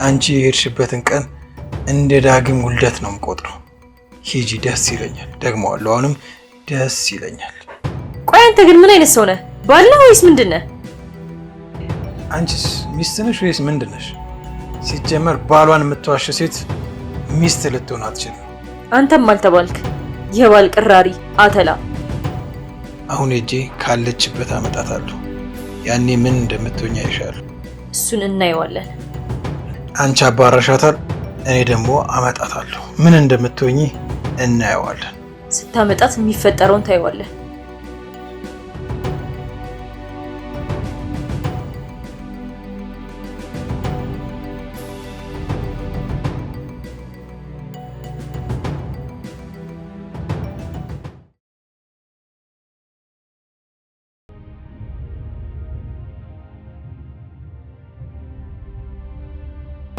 አንቺ የሄድሽበትን ቀን እንደ ዳግም ውልደት ነው የምቆጥረው። ሂጂ፣ ደስ ይለኛል። ደግመዋለሁ፣ አሁንም ደስ ይለኛል። ቆይ አንተ ግን ምን አይነት ሰው ነህ? ባል ነህ ወይስ ምንድን ነህ? አንቺስ ሚስት ነሽ ወይስ ምንድን ነሽ? ሲጀመር ባሏን የምትዋሽ ሴት ሚስት ልትሆን አትችልም። አንተም አልተባልክ የባል ቅራሪ አተላ። አሁን ሄጄ ካለችበት አመጣታለሁ። ያኔ ምን እንደምትሆኝ አይሻል። እሱን እናየዋለን። አንቺ አባረሻታል፣ እኔ ደግሞ አመጣታለሁ። ምን እንደምትሆኝ እናየዋለን። ስታመጣት የሚፈጠረውን ታየዋለን።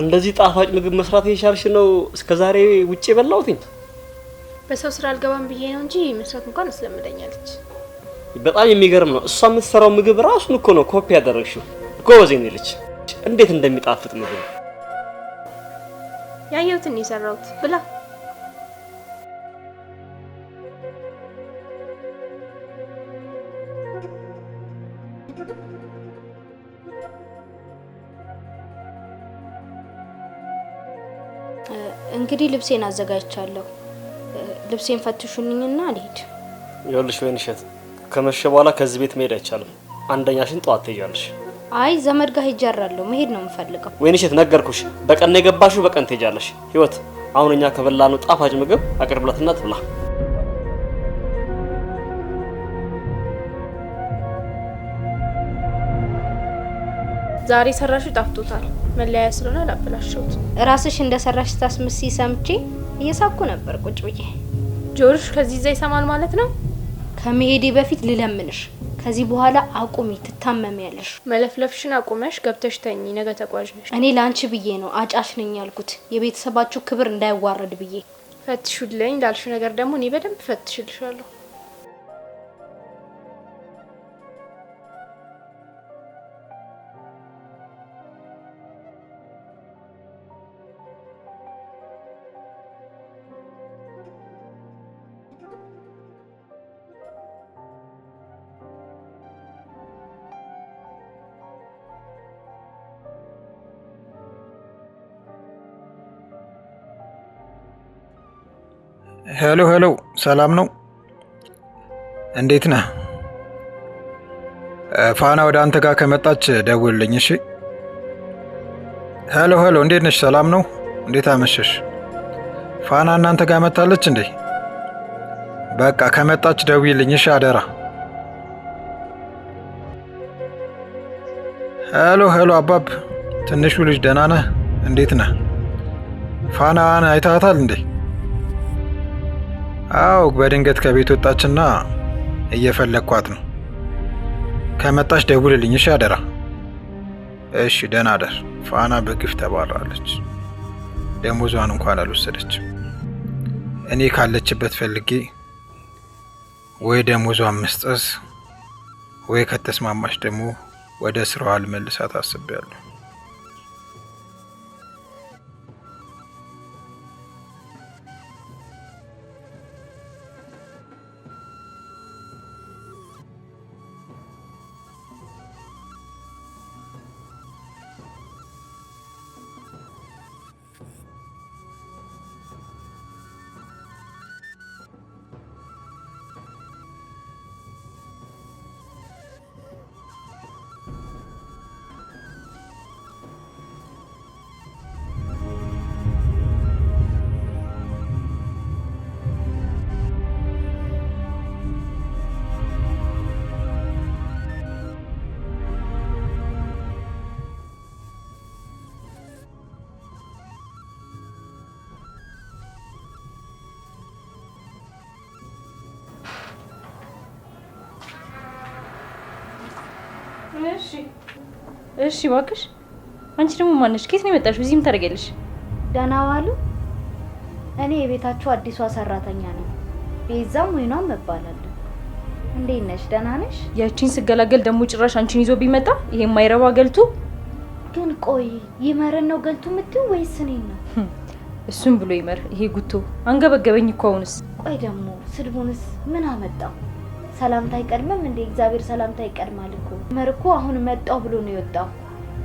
እንደዚህ ጣፋጭ ምግብ መስራት የቻልሽ ነው እስከዛሬ ውጪ የበላሁትኝ? በሰው ስራ አልገባም ብዬ ነው እንጂ መስራት እንኳን አስለምደኛለች። በጣም የሚገርም ነው። እሷ የምትሰራው ምግብ ራሱን እኮ ነው ኮፒ ያደረግሽው። ጎበዝ ነኝ ልጅ። እንዴት እንደሚጣፍጥ ምግብ ያየሁትን የሰራሁት ብላ። እንግዲህ ልብሴን አዘጋጅቻለሁ። ልብሴን ፈትሹልኝና ልሂድ። ይኸውልሽ ወይንሸት፣ ከመሸ በኋላ ከዚህ ቤት መሄድ አይቻልም። አንደኛሽን ጠዋት ትሄጃለሽ። አይ ዘመድ ጋር ሄጃራለሁ። መሄድ ነው የምፈልገው። ወይንሸት ነገርኩሽ፣ በቀን የገባሽው በቀን ትሄጃለሽ። ህይወት፣ አሁን እኛ ከበላነው ጣፋጭ ምግብ አቅርብላትና ትብላ። ዛሬ ሰራሹ ጣፍቶታል። መለያ ስለሆነ አላበላሸሁት። ራስሽ እንደሰራሽ ታስመስይ ሰምቼ እየሳኩ ነበር ቁጭ ብዬ። ጆሮሽ ከዚህ እዛ ይሰማል ማለት ነው? ከመሄዴ በፊት ልለምንሽ፣ ከዚህ በኋላ አቁሚ፣ ትታመሚያለሽ። መለፍለፍሽን አቁመሽ ገብተሽ ተኚ፣ ነገ ተጓዥ ነሽ። እኔ ላንቺ ብዬ ነው አጫሽ ነኝ ያልኩት፣ የቤተሰባችሁ ክብር እንዳይዋረድ ብዬ። ፈትሹልኝ ላልሽ ነገር ደግሞ እኔ በደንብ ፈትሽልሻለሁ። ሄሎ ሄሎ፣ ሰላም ነው? እንዴት ነህ? ፋና ወደ አንተ ጋር ከመጣች ደውልልኝ እሺ? ሄሎ ሄሎ፣ እንዴት ነሽ? ሰላም ነው? እንዴት አመሸሽ? ፋና እናንተ ጋር መጣለች እንዴ? በቃ ከመጣች ደውልልኝ እሺ? አደራ። ሄሎ ሄሎ፣ አባብ ትንሹ ልጅ ደህና ነህ? እንዴት ነህ? ፋናን አይታታል እንዴ? አው በድንገት ከቤት ወጣችና እየፈለኳት ነው። ከመጣች ደውልልኝ እሺ? አደራ። እሺ ደህና አደር። ፋና በግፍ ተባራለች። ደሞዟን እንኳን አልወሰደችም። እኔ ካለችበት ፈልጌ ወይ ደሞዟን መስጠት ወይ ከተስማማች ደግሞ ወደ ስራዋ ልመልሳት አስቤያለሁ። እሺ እባክሽ። አንቺ ደግሞ ማነሽ? ከየት ነው የመጣሽው? እዚህ ምን ታደርጊያለሽ? ደህና ዋሉ። እኔ የቤታችሁ አዲሷ ሰራተኛ ነኝ። ቤዛም ወይኗም እባላለሁ። እንዴት ነሽ? ደህና ነሽ? ያቺን ስገላገል ደግሞ ጭራሽ አንቺን ይዞ ቢመጣ ይሄ የማይረባ ገልቱ። ግን ቆይ ይመረን ነው ገልቱ የምትይው ወይስ እኔን ነው? እሱም ብሎ ይመር። ይሄ ጉቶ አንገበገበኝ እኮ አሁንስ። ቆይ ደግሞ ስድቡንስ ምን አመጣው? ሰላምታ አይቀድምም እንዴ? እግዚአብሔር ሰላምታ ይቀድማል እኮ። ይመር እኮ አሁን መጣው ብሎ ነው የወጣው።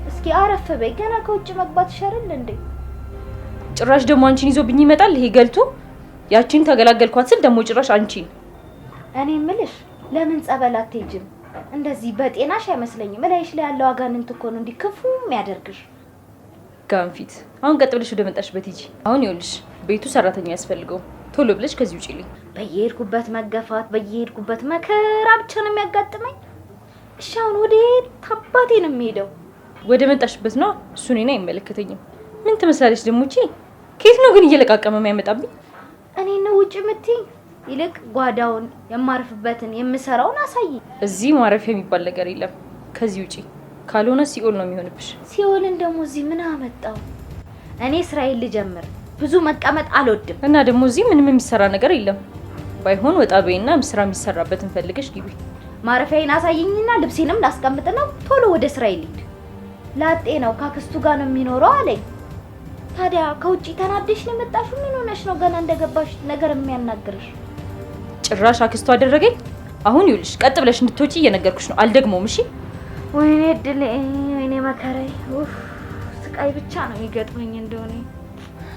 እስኪ አረፍ በይ። ገና ከውጭ መግባት ይሻላል እንዴ? ጭራሽ ደግሞ አንቺን ይዞብኝ ይመጣል ይሄ ገልቱ። ያቺን ተገላገልኳት ስል ደግሞ ጭራሽ አንቺን። እኔ ምልሽ ለምን ጸበል አትሄጂም? እንደዚህ በጤናሽ አይመስለኝም። እላይሽ ላይ ያለው አጋንንት እኮ ነው እንዲህ ክፉ የሚያደርግሽ። ጋንፊት አሁን ቀጥ ብለሽ ወደ መጣሽበት ሂጂ። አሁን ይኸውልሽ ቤቱ ሰራተኛ ያስፈልገው። ቶሎ ብለሽ ከዚህ ውጪልኝ። በየሄድኩበት መገፋት፣ በየሄድኩበት መከራ ብቻ ነው የሚያጋጥመኝ። እሺ አሁን ወዴት አባቴ ነው የምሄደው? ወደ መጣሽበት ነው። እሱ እኔን አይመለከተኝም። ምን ትመስላለች ደግሞ እቺ? ከየት ነው ግን እየለቃቀመ የሚያመጣብኝ? እኔ ነው ውጪ የምትይኝ? ይልቅ ጓዳውን የማርፍበትን የምሰራውን አሳይ። እዚህ ማረፊያ የሚባል ነገር የለም። ከዚህ ውጪ ካልሆነ ሲኦል ነው የሚሆንብሽ። ሲኦልን ደግሞ እዚህ ምን አመጣው? እኔ እስራኤል ልጀምር። ብዙ መቀመጥ አልወድም። እና ደግሞ እዚህ ምንም የሚሰራ ነገር የለም። ባይሆን ወጣ በይና ስራ የሚሰራበትን ፈልገሽ ግቢ። ማረፊያዬን አሳይኝና ልብሴንም ላስቀምጥ ነው። ቶሎ ወደ እስራኤል ልሂድ። ላጤ ነው ካክስቱ ጋር ነው የሚኖረው አለኝ። ታዲያ ከውጪ ተናደሽ ነው የመጣሽው? ምን ሆነሽ ነው ገና እንደገባሽ ነገር የሚያናግርሽ? ጭራሽ አክስቱ አደረገኝ። አሁን ይኸውልሽ ቀጥ ብለሽ እንድትወጪ እየነገርኩሽ ነው። አልደግሞም። እሺ። ወይኔ እድሌ፣ ወይኔ መከራዬ። ስቃይ ብቻ ነው የሚገጥመኝ እንደሆነ።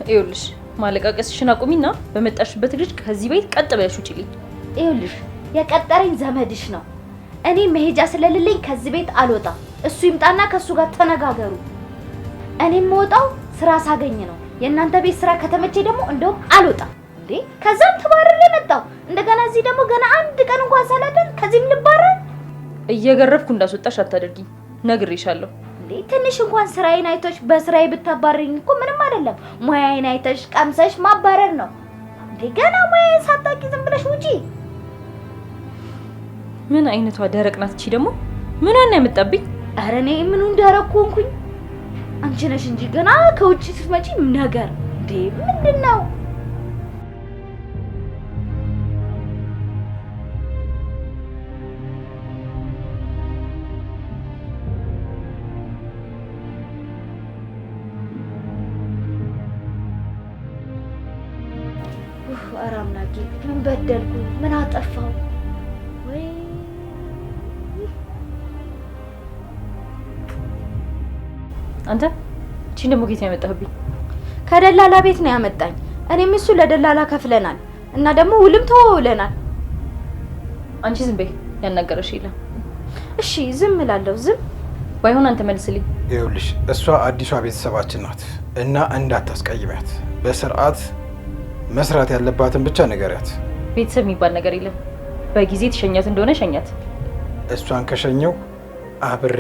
ይኸውልሽ ማለቃቀስሽን አቁሚና በመጣሽበት ልጅ ከዚህ ቤት ቀጥ ብለሽ ውጪልኝ። ይኸውልሽ የቀጠረኝ ዘመድሽ ነው። እኔ መሄጃ ስለሌለኝ ከዚህ ቤት አልወጣም። እሱ ይምጣና ከሱ ጋር ተነጋገሩ። እኔ የምወጣው ስራ ሳገኝ ነው። የእናንተ ቤት ስራ ከተመቼ ደግሞ እንደውም አልወጣም። እንዴ ከዛም ተባረረ መጣው። እንደገና እዚህ ደግሞ ገና አንድ ቀን እንኳን ሳላደር ከዚህም ልባረር። እየገረፍኩ እንዳስወጣሽ አታደርጊኝ። ነግሬሻለሁ። እንዴ ትንሽ እንኳን ስራዬን አይተሽ በስራዬ ብታባረኝ እኮ ምንም አይደለም። ሙያዬን አይተሽ ቀምሰሽ ማባረር ነው እንዴ? ገና ሙያዬን ሳታውቂ ዝም ብለሽ ውጪ። ምን አይነቷ ደረቅ ናት እቺ ደግሞ? ምኗን ያመጣብኝ? ኧረ እኔ ምኑን ደረቅ ሆንኩኝ? አንቺ ነሽ እንጂ ገና ከውጪ ስትመጪ ነገር እንዴ ምንድነው? ኧረ አምላኬ ምን በደልኩ? ምን አጠፋው? ወይ አንተ እቺ ደግሞ ጌታ ያመጣህብኝ? ከደላላ ቤት ነው ያመጣኝ። እኔም እሱ ለደላላ ከፍለናል እና ደግሞ ውልም ተዋውለናል። አንቺ ዝም በይ፣ ያናገረሽ የለም። እሺ ዝም እላለሁ። ዝም ባይሆን አንተ መልስልኝ። ይኸውልሽ እሷ አዲሷ ቤተሰባችን ናት እና እንዳታስቀይሚያት። በስርዓት መስራት ያለባትን ብቻ ንገሪያት። ቤተሰብ የሚባል ነገር የለም። በጊዜ ትሸኛት እንደሆነ ሸኛት። እሷን ከሸኘው አብሬ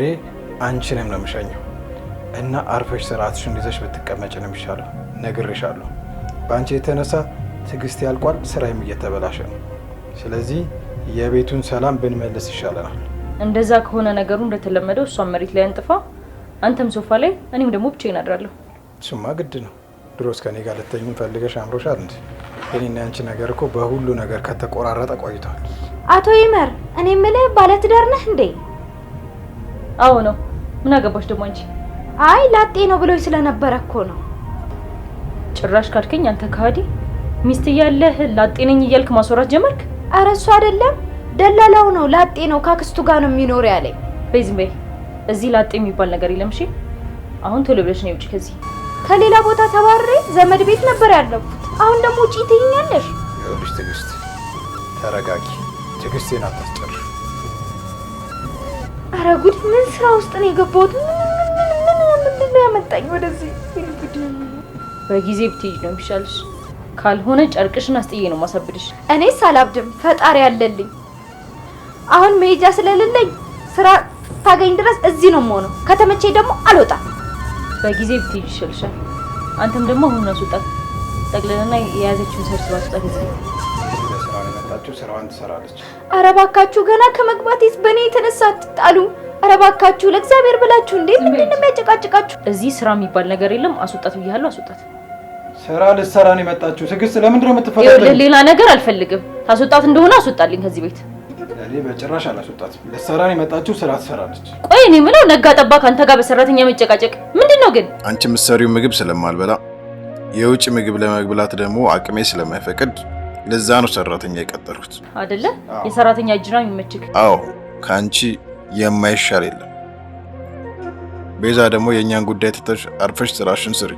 አንቺንም ነው የምሸኘው እና አርፈሽ ስርዓትሽን ይዘሽ ብትቀመጭ ነው የሚሻለው። ነግሬሻለሁ። በአንቺ የተነሳ ትዕግስት ያልቋል፣ ስራዬም እየተበላሸ ነው። ስለዚህ የቤቱን ሰላም ብንመልስ ይሻለናል። እንደዛ ከሆነ ነገሩ እንደተለመደው እሷን መሬት ላይ አንጥፋ፣ አንተም ሶፋ ላይ፣ እኔም ደግሞ ብቻዬን አድራለሁ። እሱማ ግድ ነው። ድሮስ ከኔ ጋር ልተኝም ፈልገሽ አምሮሻል እንዴ? የኔና ያንቺ ነገር እኮ በሁሉ ነገር ከተቆራረጠ ቆይቷል። አቶ ይመር እኔ የምልህ ባለትዳር ነህ እንዴ? አዎ ነው። ምን አገባሽ ደግሞ አንቺ? አይ ላጤ ነው ብሎኝ ስለነበረ እኮ ነው። ጭራሽ ካድከኝ አንተ ከሃዲ። ሚስት እያለህ ላጤ ነኝ እያልክ ማስወራት ጀመርክ? ኧረ እሱ አይደለም ደላላው ነው። ላጤ ነው ከአክስቱ ጋር ነው የሚኖር ያለኝ። በይ ዝም በይ። እዚህ ላጤ የሚባል ነገር የለም። እሺ አሁን ቶሎ ብለሽ ነው ውጪ ከዚህ። ከሌላ ቦታ ተባረሬ ዘመድ ቤት ነበር ያለሁት። አሁን ደግሞ ውጪ ትይኛለሽ? ይኸውልሽ ትዕግስት ተረጋጊ። ትዕግስቴን አታስጨርሽ። ኧረ ጉድ! ምን ስራ ውስጥ ነው የገባሁት? ምንድን ነው ያመጣኝ ወደዚህ? በጊዜ ብትሄጂ ነው የሚሻልሽ። ካልሆነ ጨርቅሽን አስጥዬ ነው ማሳብድሽ። እኔስ አላብድም፣ ፈጣሪ ያለልኝ። አሁን መሄጃ ስለሌለኝ ስራ ታገኝ ድረስ እዚህ ነው የምሆነው። ከተመቼኝ ደግሞ አልወጣም። በጊዜ ብትሄጂ ይሻልሻል። አንተም ደግሞ አሁን አስወጣት። ጠቅልልና የያዘችውን ሰብስባ አስወጣት። እዚህ ለስራ ነው የመጣችው፣ ስራዋን ትሰራለች። ኧረ እባካችሁ ገና ከመግባቴስ በእኔ የተነሳ አትጣሉ። ኧረ እባካችሁ ለእግዚአብሔር ብላችሁ እንዴ! ምንድን ነው የሚያጨቃጭቃችሁ? እዚህ ስራ የሚባል ነገር የለም። አስወጣት ብያለሁ፣ አስወጣት። ስራ ልትሰራ ነው የመጣችው። ትዕግስት ለምንድን ነው የምትፈለገው? ሌላ ነገር አልፈልግም። ታስወጣት እንደሆነ አስወጣልኝ ከዚህ ቤት። እኔ በጭራሽ አላስወጣትም። ልትሰራ ነው የመጣችው፣ ስራ ትሰራለች። ቆይ እኔ የምለው ነጋ ጠባ ከአንተ ጋር በሰራተኛ መጨቃጨቅ ምንድን ነው ግን? አንቺ የምትሰሪው ምግብ ስለማልበላ የውጭ ምግብ ለመብላት ደግሞ አቅሜ ስለማይፈቅድ ለዛ ነው ሰራተኛ የቀጠርኩት። አይደለ? የሰራተኛ እጅ ነው የሚመችክ። አዎ ከአንቺ የማይሻል የለም። ቤዛ ደግሞ የእኛን ጉዳይ ትተሽ አርፈሽ ስራሽን ስሪ።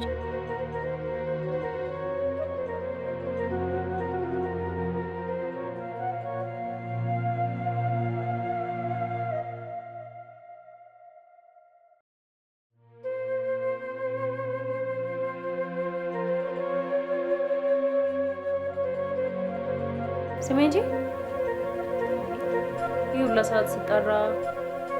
ስሜ እንጂ ይሁላ ሰዓት ሲጠራ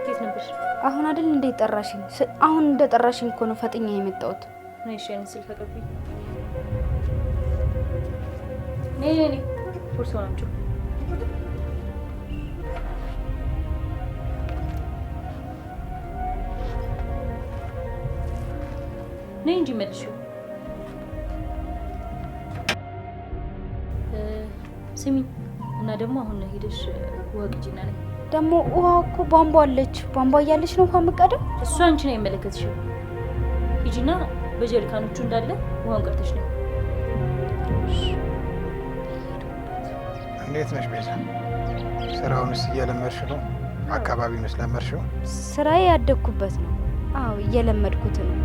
የት ነበር? አሁን አይደል እንደ ጠራሽኝ? አሁን እንደ ጠራሽኝ እኮ ነው ፈጥኛ የመጣሁት። ነይ እሺ፣ እኔ ስልክ አቀብኝ። ነይ ፎርስ ሆናችሁ ነይ እንጂ መልሽው። ስሚ እና ደግሞ አሁን ሄደሽ ውሃ ቅጂና ነይ። ደግሞ ውሃ እኮ ቧንቧ አለች። ቧንቧ እያለች ነው ውሃ የምትቀደው? እሱ አንቺን አይመለከትሽም። ሂጂና በጀሪካኖቹ እንዳለ ውሃውን ቀርተሽ ነው። እንዴት ነሽ ቤዛ? ስራውንስ እየለመድሽ ነው? አካባቢውንስ ለመድሽው? ስራዬ ያደግኩበት ነው። አዎ እየለመድኩት ነው።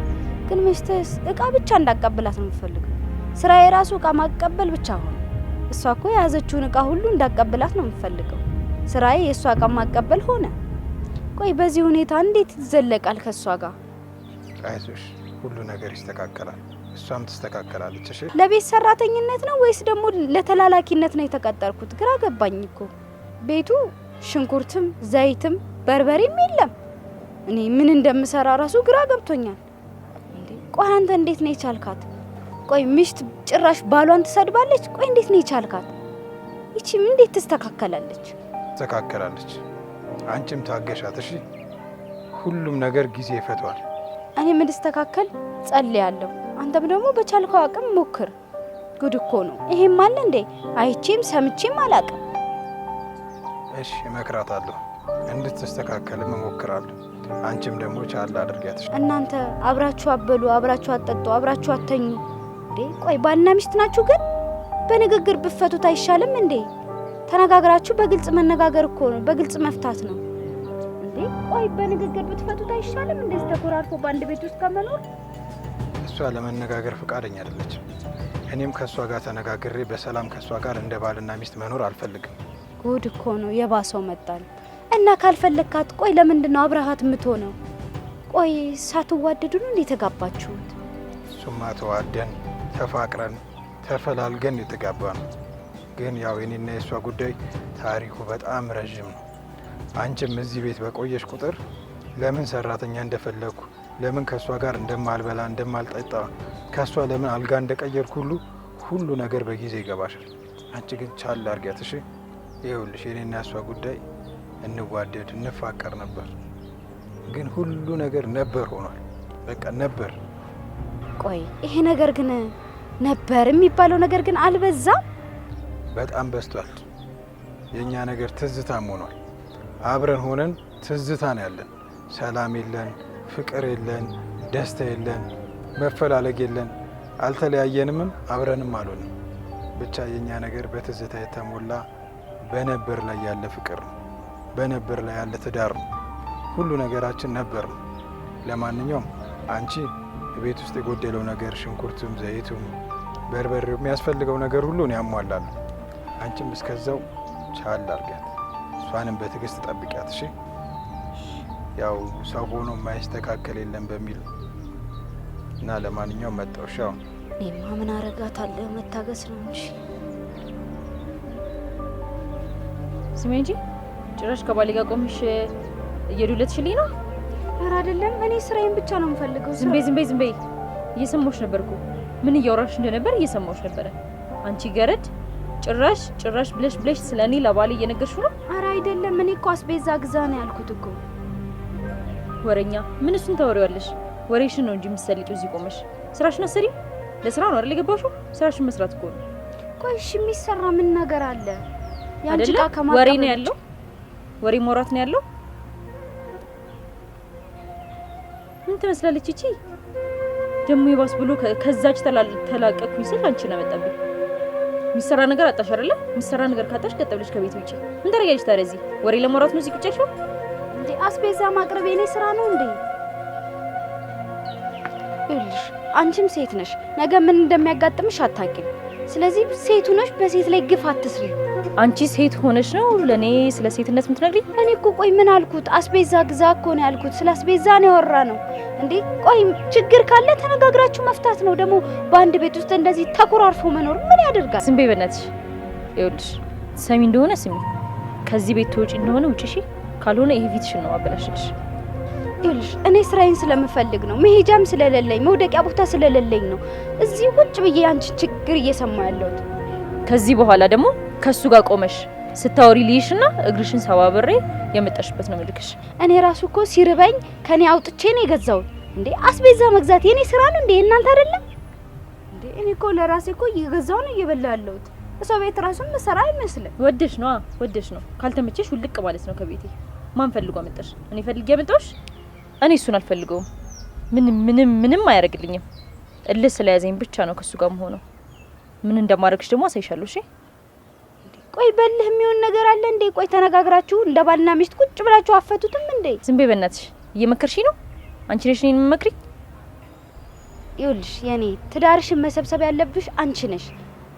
ግን ሚስትስ እቃ ብቻ እንዳቀብላት ነው የምፈልገው። ስራዬ ራሱ እቃ ማቀበል ብቻ ሆነ። እሷ እኮ የያዘችውን እቃ ሁሉ እንዳቀብላት ነው የምፈልገው። ስራዬ የእሷ እቃ ማቀበል ሆነ። ቆይ በዚህ ሁኔታ እንዴት ይዘለቃል ከእሷ ጋር? አይዞሽ፣ ሁሉ ነገር ይስተካከላል። እሷም ትስተካከላለች። እሺ። ለቤት ሰራተኝነት ነው ወይስ ደግሞ ለተላላኪነት ነው የተቀጠርኩት? ግራ ገባኝ እኮ። ቤቱ ሽንኩርትም ዘይትም በርበሬም የለም። እኔ ምን እንደምሰራ ራሱ ግራ ገብቶኛል። እንዴ ቆይ አንተ እንዴት ነው የቻልካት? ቆይ ሚስት ጭራሽ ባሏን ትሰድባለች? ቆይ እንዴት ነው የቻልካት? ይቺ ምን እንዴት ትስተካከላለች? ትስተካከላለች። አንቺም ታገሻት እሺ። ሁሉም ነገር ጊዜ ይፈቷል። እኔ ምን ልስተካከል ጸልያለሁ። አንተም ደግሞ በቻልከው አቅም ሞክር። ጉድ እኮ ነው ይሄም አለ እንዴ? አይቼም ሰምቼም አላቅም። እሺ እመክራታለሁ፣ እንድትስተካከልም እሞክራለሁ። አንቺም ደግሞ ቻል አድርጊያት። እናንተ አብራችሁ አበሉ፣ አብራችሁ አጠጡ፣ አብራችሁ አተኙ እንዴ? ቆይ ባልና ሚስት ናችሁ ግን በንግግር ብፈቱት አይሻልም እንዴ? ተነጋግራችሁ በግልጽ መነጋገር እኮ ነው፣ በግልጽ መፍታት ነው እንዴ? ቆይ በንግግር ብትፈቱት አይሻልም? እንደዚህ ተኮራርፎ በአንድ ቤት ውስጥ ከመኖር። እሷ ለመነጋገር ፈቃደኛ አይደለችም። እኔም ከእሷ ጋር ተነጋግሬ በሰላም ከእሷ ጋር እንደ ባልና ሚስት መኖር አልፈልግም። ጉድ እኮ ነው የባሰው መጣል እና ካልፈለግካት ቆይ ለምንድን ነው አብረሃት የምትሆነው? ቆይ ሳትዋደዱ ነው እንዴ የተጋባችሁት? እሱማ ተዋደን ተፋቅረን ተፈላልገን የተጋባ ነው። ግን ያው የኔና የእሷ ጉዳይ ታሪኩ በጣም ረዥም ነው። አንቺም እዚህ ቤት በቆየሽ ቁጥር ለምን ሰራተኛ እንደፈለግኩ፣ ለምን ከእሷ ጋር እንደማልበላ እንደማልጠጣ፣ ከእሷ ለምን አልጋ እንደቀየርኩ ሁሉ ነገር በጊዜ ይገባሻል። አንቺ ግን ቻል አድርጊያት እሺ። ይኸውልሽ የኔና የእሷ ጉዳይ እንዋደድ እንፋቀር ነበር፣ ግን ሁሉ ነገር ነበር ሆኗል። በቃ ነበር። ቆይ ይሄ ነገር ግን ነበር የሚባለው ነገር ግን አልበዛም? በጣም በዝቷል። የኛ ነገር ትዝታም ሆኗል። አብረን ሆነን ትዝታ ነው ያለን። ሰላም የለን፣ ፍቅር የለን፣ ደስታ የለን፣ መፈላለግ የለን። አልተለያየንምም፣ አብረንም አልሆንም። ብቻ የኛ ነገር በትዝታ የተሞላ በነበር ላይ ያለ ፍቅር ነው። በነበር ላይ ያለ ትዳር ነው። ሁሉ ነገራችን ነበር ነው። ለማንኛውም አንቺ ቤት ውስጥ የጎደለው ነገር ሽንኩርቱም፣ ዘይቱም፣ በርበሬው የሚያስፈልገው ነገር ሁሉ ነው ያሟላል። አንቺም እስከዛው ቻል አድርጊያት። እሷንም በትዕግስት ጠብቂያት እሺ። ያው ሰው ሆኖ የማይስተካከል የለም በሚል እና ለማንኛውም መጣሁሽ። ያው እኔማ ምን አረጋታለሁ? መታገስ ነው እንጂ። ስሜ እንጂ ጭራሽ ከባሌ ጋር ቆምሽ እየዱለትሽልኝ ነው? ኧረ አይደለም፣ እኔ ስራዬን ብቻ ነው የምፈልገው። ዝም በይ ዝም በይ ዝም በይ። እየሰማሁሽ ነበርኩ። ምን እያወራሽ እንደነበር እየሰማሁሽ ነበረ። አንቺ ገረድ ጭራሽ ብለሽ ስለኔ ለባሌ እየነገርሽው ነው? ኧረ አይደለም፣ እኔ እኮ አስቤዛ ግዛ ነው ያልኩት እኮ። ወሬኛ ምን እሱን ታወሪዋለሽ? ወሬሽን ነው እንጂ የምትሰልቂው እዚህ ቆመሽ። ስራሽን አሰሪም። ለስራ ነው አይደል የገባሽው? ስራሽን መስራት እኮ ነው። ቆይ እሺ የሚሰራ ምን ነገር አለ? ያንቺ ጋር ወሬ ነው ያለው? ወሬ ሞራት ነው ያለው? ምን ትመስላለች እቺ ደግሞ? ይባስ ብሎ ከዛች ተላቀቅኩኝ ስል አንቺን አመጣብኝ። የሚሰራ ነገር አጣሽ አይደለ? የሚሰራ ነገር ካጣሽ ቀጥ ብለሽ ከቤት ውጪ። ምን ታረጋለሽ ታዲያ? እዚህ ወሬ ለሞራት ነው እዚህ ቁጭ ያልሽው እንዴ? አስቤዛ ማቅረብ የኔ ስራ ነው እንዴ? ይኸውልሽ አንቺም ሴት ነሽ፣ ነገ ምን እንደሚያጋጥምሽ አታውቂም። ስለዚህ ሴቱ ነሽ፣ በሴት ላይ ግፍ አትስሪ። አንቺ ሴት ሆነሽ ነው ለኔ ስለ ሴትነት የምትነግሪኝ? እኔ እኮ ቆይ ምን አልኩት? አስቤዛ ግዛ እኮ ነው ያልኩት። ስለ አስቤዛ ነው ያወራ ነው እንዴ? ቆይ ችግር ካለ ተነጋግራችሁ መፍታት ነው። ደግሞ በአንድ ቤት ውስጥ እንደዚህ ተኮራርፎ መኖር ምን ያደርጋል? ዝም በይ በእናትሽ። ይኸውልሽ ሰሚ እንደሆነ ስሚ፣ ከዚህ ቤት ትወጪ እንደሆነ ውጪ እሺ። ካልሆነ ይሄ ፊትሽን ነው አበላሽልሽ። ይኸውልሽ እኔ ስራዬን ስለምፈልግ ነው፣ መሄጃም ስለሌለኝ መውደቂያ ቦታ ስለሌለኝ ነው እዚህ ቁጭ ብዬ አንቺ ችግር እየሰማሁ ያለሁት። ከዚህ በኋላ ደግሞ ከሱ ጋር ቆመሽ ስታወሪ ልይሽና እግርሽን ሰባብሬ የመጣሽበት ነው ምልክሽ። እኔ ራሱ እኮ ሲርበኝ ከኔ አውጥቼ ነው የገዛሁት እንዴ። አስቤዛ መግዛት የኔ ስራ ነው እንዴ? እናንተ አይደለም እንዴ? እኔ እኮ ለራሴ እኮ እየገዛሁ ነው እየበላሁ ያለሁት። ሰው ቤት ራሱን መሰራ አይመስልም። ወደሽ ነው ካልተመቸሽ ውልቅ ማለት ነው ከቤቴ። ማን ፈልጎ አመጣሽ? እኔ ፈልጌ አመጣሽ? እኔ እሱን አልፈልገውም። ምንም አያደርግልኝም። እልህ ስለያዘኝ ብቻ ነው ከሱ ጋር መሆነው። ምን እንደማደርግሽ ደግሞ አሳይሻለሁ እሺ። ቆይ በልህ የሚሆን ነገር አለ እንዴ? ቆይ ተነጋግራችሁ እንደ ባልና ሚስት ቁጭ ብላችሁ አፈቱትም እንዴ? ዝም በይ በእናትሽ። እየመከርሽኝ ነው። አንቺ ነሽ እኔን የምትመክሪኝ? ይኸውልሽ የኔ ትዳርሽን መሰብሰብ ያለብሽ አንቺ ነሽ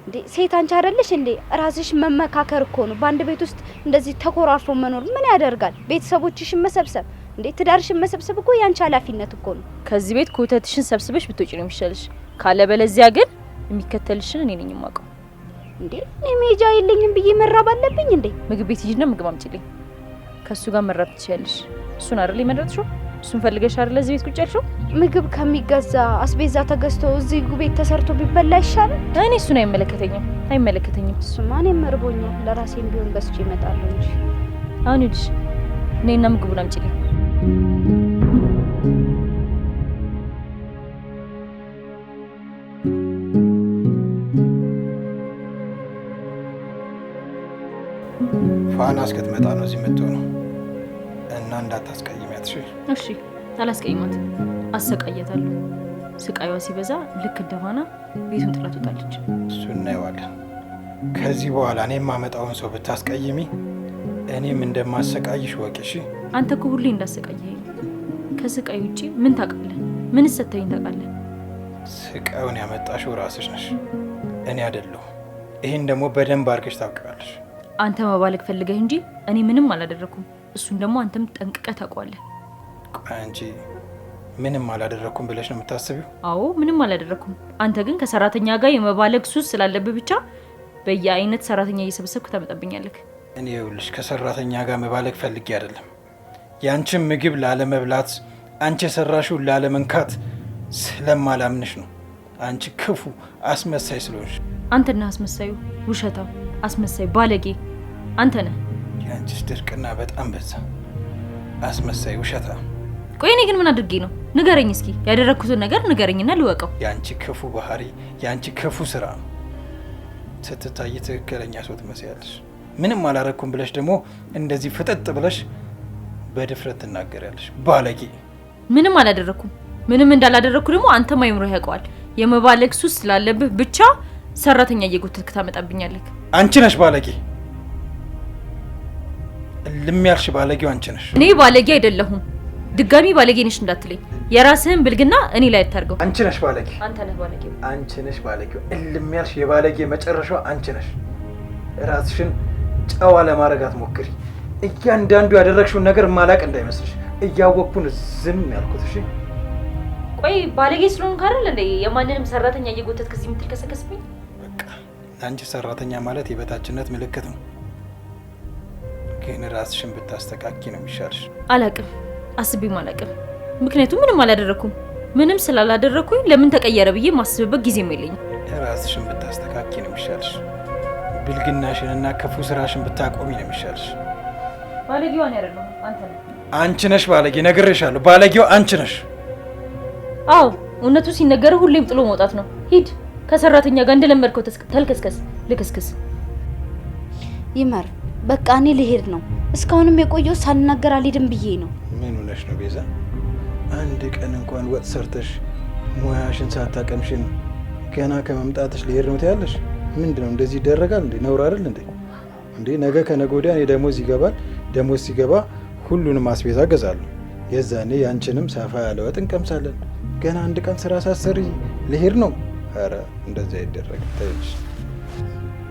እንዴ? ሴት አንቺ አይደለሽ እንዴ? ራስሽ መመካከር እኮ ነው። በአንድ ቤት ውስጥ እንደዚህ ተኮራርፎ መኖር ምን ያደርጋል? ቤተሰቦችሽን መሰብሰብ እንዴ? ትዳርሽን መሰብሰብ እኮ ያንቺ ኃላፊነት እኮ ነው። ከዚህ ቤት ኮተትሽን ሰብስበሽ ብትወጪ ነው የሚሻልሽ። ካለበለዚያ ግን የሚከተልሽን እኔ ነኝ የማውቀው። እንዴ እኔ መሄጃ የለኝም ብዬ መራብ አለብኝ እንዴ? ምግብ ቤት ሂጂና ምግብ አምጪልኝ። ከሱ ጋር መራብ ትችያለሽ። እሱን አይደል የመረጥሽው? እሱን ፈልገሽ አይደል እዚህ ቤት ቁጭ ያልሽው? ምግብ ከሚገዛ አስቤዛ ተገዝቶ እዚህ ቤት ተሰርቶ ቢበላ ይሻላል። እኔ እሱን አይመለከተኝም። እሱማ እኔም እርቦኛል። ለራሴም ቢሆን ገዝቼ እመጣለሁ እንጂ አሁን ሂድሽ እኔና ምግቡን አምጪልኝ። ፋና እስክትመጣ ነው እዚህ የምትሆነው እና እንዳታስቀይሚያት እሺ? እሺ አላስቀይማት፣ አሰቃያታለሁ። ስቃይዋ ሲበዛ ልክ እንደ ፋና ቤቱን ጥላ ትወጣለች። እሱ እናየዋለን። ከዚህ በኋላ እኔ የማመጣውን ሰው ብታስቀይሚ እኔም እንደማሰቃይሽ ወቂ እሺ? አንተ እኮ ሁሌ እንዳሰቃየኸኝ። ከስቃይ ውጪ ምን ታውቃለህ? ምን ሰተኝ ታውቃለህ? ስቃዩን ያመጣሽው ራስሽ ነሽ፣ እኔ አይደለሁ። ይሄን ደግሞ በደንብ አድርገሽ ታውቂዋለሽ። አንተ መባለግ ፈልገህ እንጂ እኔ ምንም አላደረኩም። እሱን ደግሞ አንተም ጠንቅቀህ ታውቀዋለህ። ቆይ አንቺ ምንም አላደረኩም ብለሽ ነው የምታስቢው? አዎ ምንም አላደረኩም። አንተ ግን ከሰራተኛ ጋር የመባለግ ሱስ ስላለብህ ብቻ በየአይነት ሰራተኛ እየሰበሰብክ ታመጣብኛለህ። እኔ ይኸውልሽ ከሰራተኛ ጋር መባለግ ፈልጌ አይደለም። ያንቺን ምግብ ላለመብላት አንቺ የሰራሽውን ላለመንካት ስለማላምንሽ ነው። አንቺ ክፉ አስመሳይ ስለሆንሽ። አንተ ነህ አስመሳዩ፣ ውሸታም፣ አስመሳይ፣ ባለጌ አንተ ነህ። ያንቺስ ድርቅና በጣም በዛ። አስመሳይ፣ ውሸታም። ቆይ እኔ ግን ምን አድርጌ ነው? ንገረኝ እስኪ። ያደረኩትን ነገር ንገረኝና ልወቀው። ያንቺ ክፉ ባህሪ፣ ያንቺ ክፉ ስራ ነው። ስትታይ ትክክለኛ ሰው ትመስያለሽ። ምንም አላረኩም ብለሽ ደግሞ እንደዚህ ፍጥጥ ብለሽ በድፍረት ትናገሪያለሽ። ባለጌ። ምንም አላደረኩም። ምንም እንዳላደረኩ ደግሞ አንተም አይምሮህ ያውቀዋል። የመባለግ ሱስ ስላለብህ ብቻ ሰራተኛ እየጎተትክ ታመጣብኛለህ። አንቺ ነሽ ባለጌ። እልም ያልሽ ባለጌው አንቺ ነሽ። እኔ ባለጌ አይደለሁም። ድጋሚ ባለጌ ነሽ እንዳትለኝ። የራስህን ብልግና እኔ ላይ አታርገው። አንቺ ነሽ ባለጌ። አንተ ነህ ባለጌ። አንቺ ነሽ ባለጌው። እልም ያልሽ የባለጌ መጨረሻው አንቺ ነሽ። ራስሽን ጨዋ ለማድረግ አትሞክሪ። እያንዳንዱ ያደረግሽውን ነገር ማላቅ እንዳይመስልሽ። እያወቅኩን ዝም ያልኩት እሺ። ቆይ ባለጌ ስለሆንክ አይደል እንዴ የማንንም ሰራተኛ እየጎተትክ እዚህ የምትልከሰከስብኝ? በቃ ለአንቺ ሰራተኛ ማለት የበታችነት ምልክት ነው። ግን ራስሽን ብታስተካኪ ነው የሚሻልሽ። አላቅም፣ አስቤም አላቅም። ምክንያቱም ምንም አላደረኩም። ምንም ስላላደረኩኝ ለምን ተቀየረ ብዬ ማስብበት ጊዜም የለኝም። ራስሽን ብታስተካኪ ነው የሚሻልሽ። ብልግናሽንና ክፉ ስራሽን ብታቆሚ ነው የሚሻልሽ። ባለጌዋን ያደረገው አንተ ነህ። አንቺ ነሽ ባለጌ። ነግሬሻለሁ፣ ባለጌው አንቺ ነሽ። አዎ እውነቱ ሲነገር ሁሌም ጥሎ መውጣት ነው። ሂድ ከሰራተኛ ጋር እንደለመድከው ተልከስከስ ልክስክስ። ይመር በቃ እኔ ልሄድ ነው። እስካሁንም የቆየው ሳልናገር አልሄድም ብዬ ነው። ምን ሆነሽ ነው ቤዛ? አንድ ቀን እንኳን ወጥ ሰርተሽ ሙያሽን ሳታቀምሽን ገና ከመምጣትሽ ልሄድ ነው ትያለሽ? ምንድነው እንደዚህ ይደረጋል እንዴ? ነውር አይደል እንዴ? እንዴ ነገ ከነገ ወዲያ እኔ ደሞዝ ይገባል። ደሞዝ ሲገባ ሁሉንም አስቤዛ ገዛለሁ። የዛኔ ያንቺንም ሰፋ ያለ ወጥ እንቀምሳለን። ገና አንድ ቀን ስራ ሳሰሪ ልሄድ ነው? ኧረ እንደዚህ አይደረግም። ተይሽ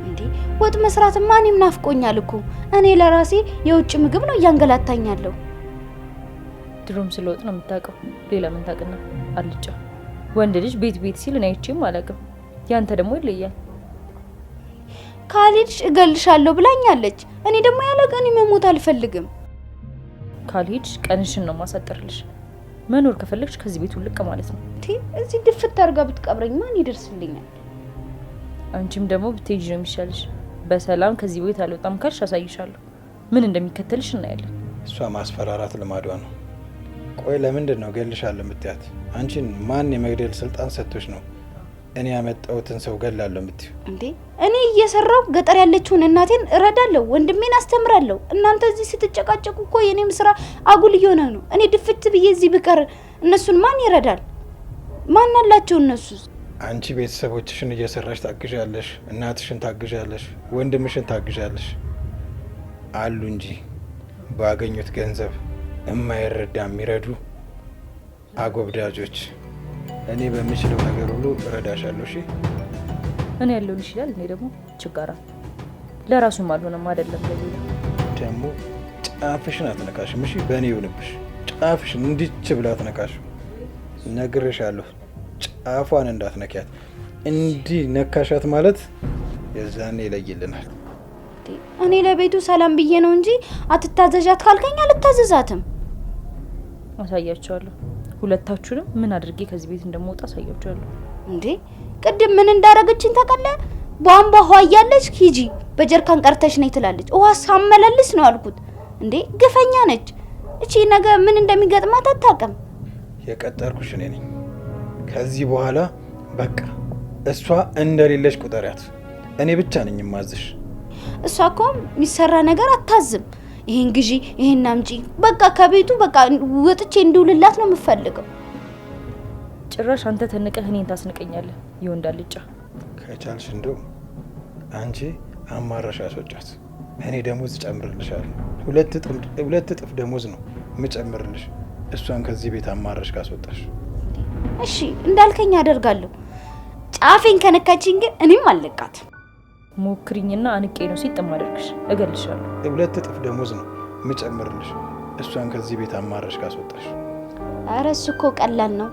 እንዴ ወጥ መስራት ማንም ናፍቆኛል እኮ። እኔ ለራሴ የውጭ ምግብ ነው እያንገላታኛለሁ። ድሮም ስለወጥ ነው የምታውቀው። ሌላ ምን ታውቅና? አልጫ ወንድ ልጅ ቤት ሲል እኔ አይቼም አላውቅም። ያንተ ደግሞ ይለያል። ካልሄድሽ እገልሻለሁ ብላኛለች። እኔ ደግሞ ያለ ቀን መሞት አልፈልግም። ካልሄድሽ ቀንሽን ነው ማሳጠርልሽ። መኖር ከፈለግሽ ከዚህ ቤት ውልቅ ማለት ነው። እዚህ ድፍት አድርጋ ብትቀብረኝ ማን ይደርስልኛል? አንቺም ደግሞ ብትሄጂ ነው የሚሻልሽ። በሰላም ከዚህ ቤት አልወጣም ካልሽ አሳይሻለሁ። ምን እንደሚከተልሽ እናያለን። እሷ ማስፈራራት ልማዷ ነው። ቆይ ለምንድን ነው ገልሻለሁ የምትያት? አንቺን ማን የመግደል ስልጣን ሰጥቶሽ ነው እኔ ያመጣሁትን ሰው ገላለሁ የምትይው? እንዴ እኔ እየሰራው ገጠር ያለችውን እናቴን እረዳለሁ፣ ወንድሜን አስተምራለሁ። እናንተ እዚህ ስትጨቃጨቁ እኮ የኔም ስራ አጉል እየሆነ ነው። እኔ ድፍት ብዬ እዚህ ብቀር እነሱን ማን ይረዳል? ማን አላቸው እነሱ? አንቺ ቤተሰቦችሽን እየሰራሽ ታግዣለሽ፣ እናትሽን ታግዣለሽ፣ ወንድምሽን ታግዣለሽ አሉ እንጂ ባገኙት ገንዘብ የማይረዳ የሚረዱ አጎብዳጆች። እኔ በምችለው ነገር ሁሉ እረዳሻለሁ። እሺ እኔ ያለውን ይችላል። እኔ ደግሞ ችጋራ ለራሱም አልሆነም አይደለም። ለዚህ ደግሞ ጫፍሽን አትነካሽም። እሺ በእኔ ይሁንብሽ። ጫፍሽን እንዲች ብላ አትነካሽም። ነግሬሻለሁ። ጫፏን እንዳትነኪያት። እንዲህ ነካሻት ማለት የዛኔ ይለይልናል። እኔ ለቤቱ ሰላም ብዬ ነው እንጂ አትታዘዣት ካልከኝ አልታዘዛትም። አሳያቸዋለሁ። ሁለታችሁንም ምን አድርጌ ከዚህ ቤት እንደምወጣ አሳያቸዋለሁ። እንዴ ቅድም ምን እንዳረገችኝ ታውቃለህ? ቧንቧ ውሃ እያለች ሂጂ በጀርካን ቀርተሽ ነይ ትላለች። ውሃ ሳመላልስ ነው አልኩት። እንዴ ግፈኛ ነች እቺ። ነገ ምን እንደሚገጥማት አታውቅም። የቀጠርኩሽ እኔ ነኝ። ከዚህ በኋላ በቃ እሷ እንደሌለሽ ቁጠሪያት። እኔ ብቻ ነኝ የማዝሽ። እሷ እኮ የሚሰራ ነገር አታዝም። ይሄን ግዢ ይሄን አምጪ፣ በቃ ከቤቱ በቃ ወጥቼ እንድውልላት ነው የምፈልገው። ጭራሽ አንተ ተንቀህ እኔን ታስንቀኛለህ። ይወንድ አልጫ። ከቻልሽ እንደው አንቺ አማራሽ አስወጫት። እኔ ደሞዝ እጨምርልሻለሁ። ሁለት እጥፍ ደሞዝ ነው የምጨምርልሽ እሷን ከዚህ ቤት አማራሽ ካስወጣሽ። እሺ እንዳልከኝ አደርጋለሁ። ጫፌን ከነካችኝ ግን እኔም አልለቃት። ሞክሪኝና አንቄ ነው ሲጥም አደርግሽ፣ እገልሻለሁ። ሁለት እጥፍ ደሞዝ ነው የምጨምርልሽ እሷን ከዚህ ቤት አማራሽ ካስወጣሽ። ኧረ እሱ እኮ ቀላል ነው።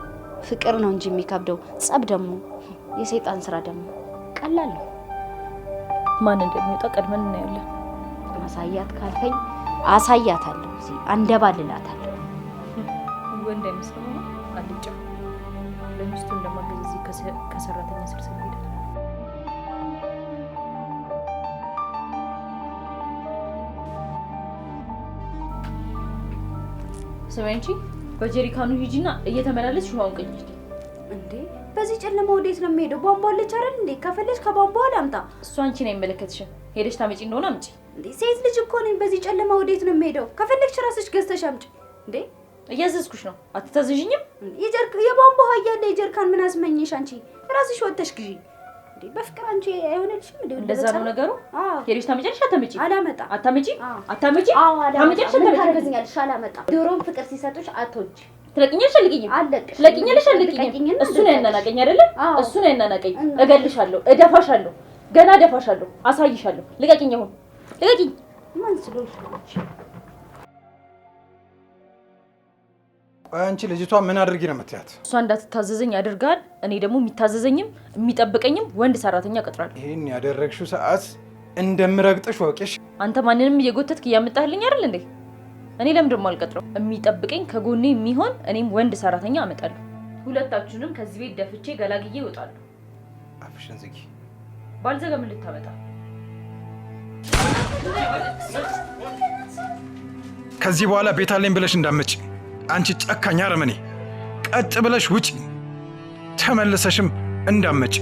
ፍቅር ነው እንጂ የሚከብደው። ጸብ ደግሞ የሰይጣን ስራ ደግሞ ቀላል ነው። ማን እንደሚወጣ ቀድመን እናያለን። ማሳያት ካልከኝ አሳያታለሁ። እዚህ አንደባልላታለሁ። ወንድ አይመስልም አልጫ። ለሚስቱ እንደማገዝ እዚህ ከሰራተኛ ስር ስለሄደ ሰማንቺ በጀሪካኑ ሂጂና እየተመላለስሽ ውሃውን ቅጂ። እንዴ በዚህ ጨለማ ወዴት ነው የምሄደው? ቧንቧ አለች አይደል እንዴ? ከፈለሽ ከባንቧ ላምጣ። እሱ አንቺን አይመለከትሽም። ሄደሽ ታመጪ እንደሆነ አምጪ። እንዴ ሴት ልጅ እኮ ነኝ። በዚህ ጨለማ ወዴት ነው የምሄደው? ከፈለግሽ ራስሽ ገዝተሽ አምጪ። እንዴ እያዘዝኩሽ ነው፣ አትታዘዥኝም? የቧንቧ ውሃ እያለ የጀሪካን ምን አስመኝሽ? አንቺ ራስሽ ወጥተሽ ግዢ። እንዴ በፍቅር አንቺ አይሆንልሽም እንዴ? እንደዛ ነው ነገሩ። ሄደሽ ታመጪልሽ? አታመጪ? አላመጣ። አታመጪ? አታመጪ? አላመጣ። ምን ታደርጊኛለሽ? አላመጣ። ድሮም ፍቅር ሲሰጡሽ አትወጪ። ትለቅኛለሽ? አልቅኝም። ትለቅኛለሽ? አልቅኝም። እሱን ያናናቀኝ አይደለ? እሱን ያናናቀኝ። እገልሻለሁ፣ እደፋሻለሁ፣ ገና እደፋሻለሁ፣ አሳይሻለሁ። ልቀቂኝ፣ አሁን ልቀቂኝ። ማን ስለሆንሽ? አንቺ ልጅቷ ምን አድርጊ ነው የምትያት? እሷ እንዳትታዘዘኝ ያደርጋል። እኔ ደግሞ የሚታዘዘኝም የሚጠብቀኝም ወንድ ሰራተኛ እቀጥራለሁ። ይሄን ያደረግሽው ሰዓት እንደምረግጥሽ ወቂሽ። አንተ ማንንም እየጎተትክ እያመጣህልኝ አይደል እንዴ? እኔ ለምን ደግሞ አልቀጥረው? የሚጠብቀኝ ከጎኔ የሚሆን እኔም ወንድ ሰራተኛ አመጣለሁ። ሁለታችሁንም ከዚህ ቤት ደፍቼ ገላግዬ ይወጣሉ። አፍሽን ዝጊ። ባልዘጋ ምን ልታመጣ? ከዚህ በኋላ ቤት አለኝ ብለሽ እንዳትመጪ። አንቺ ጨካኝ አረመኔ፣ ቀጥ ብለሽ ውጪ። ተመልሰሽም እንዳትመጪ።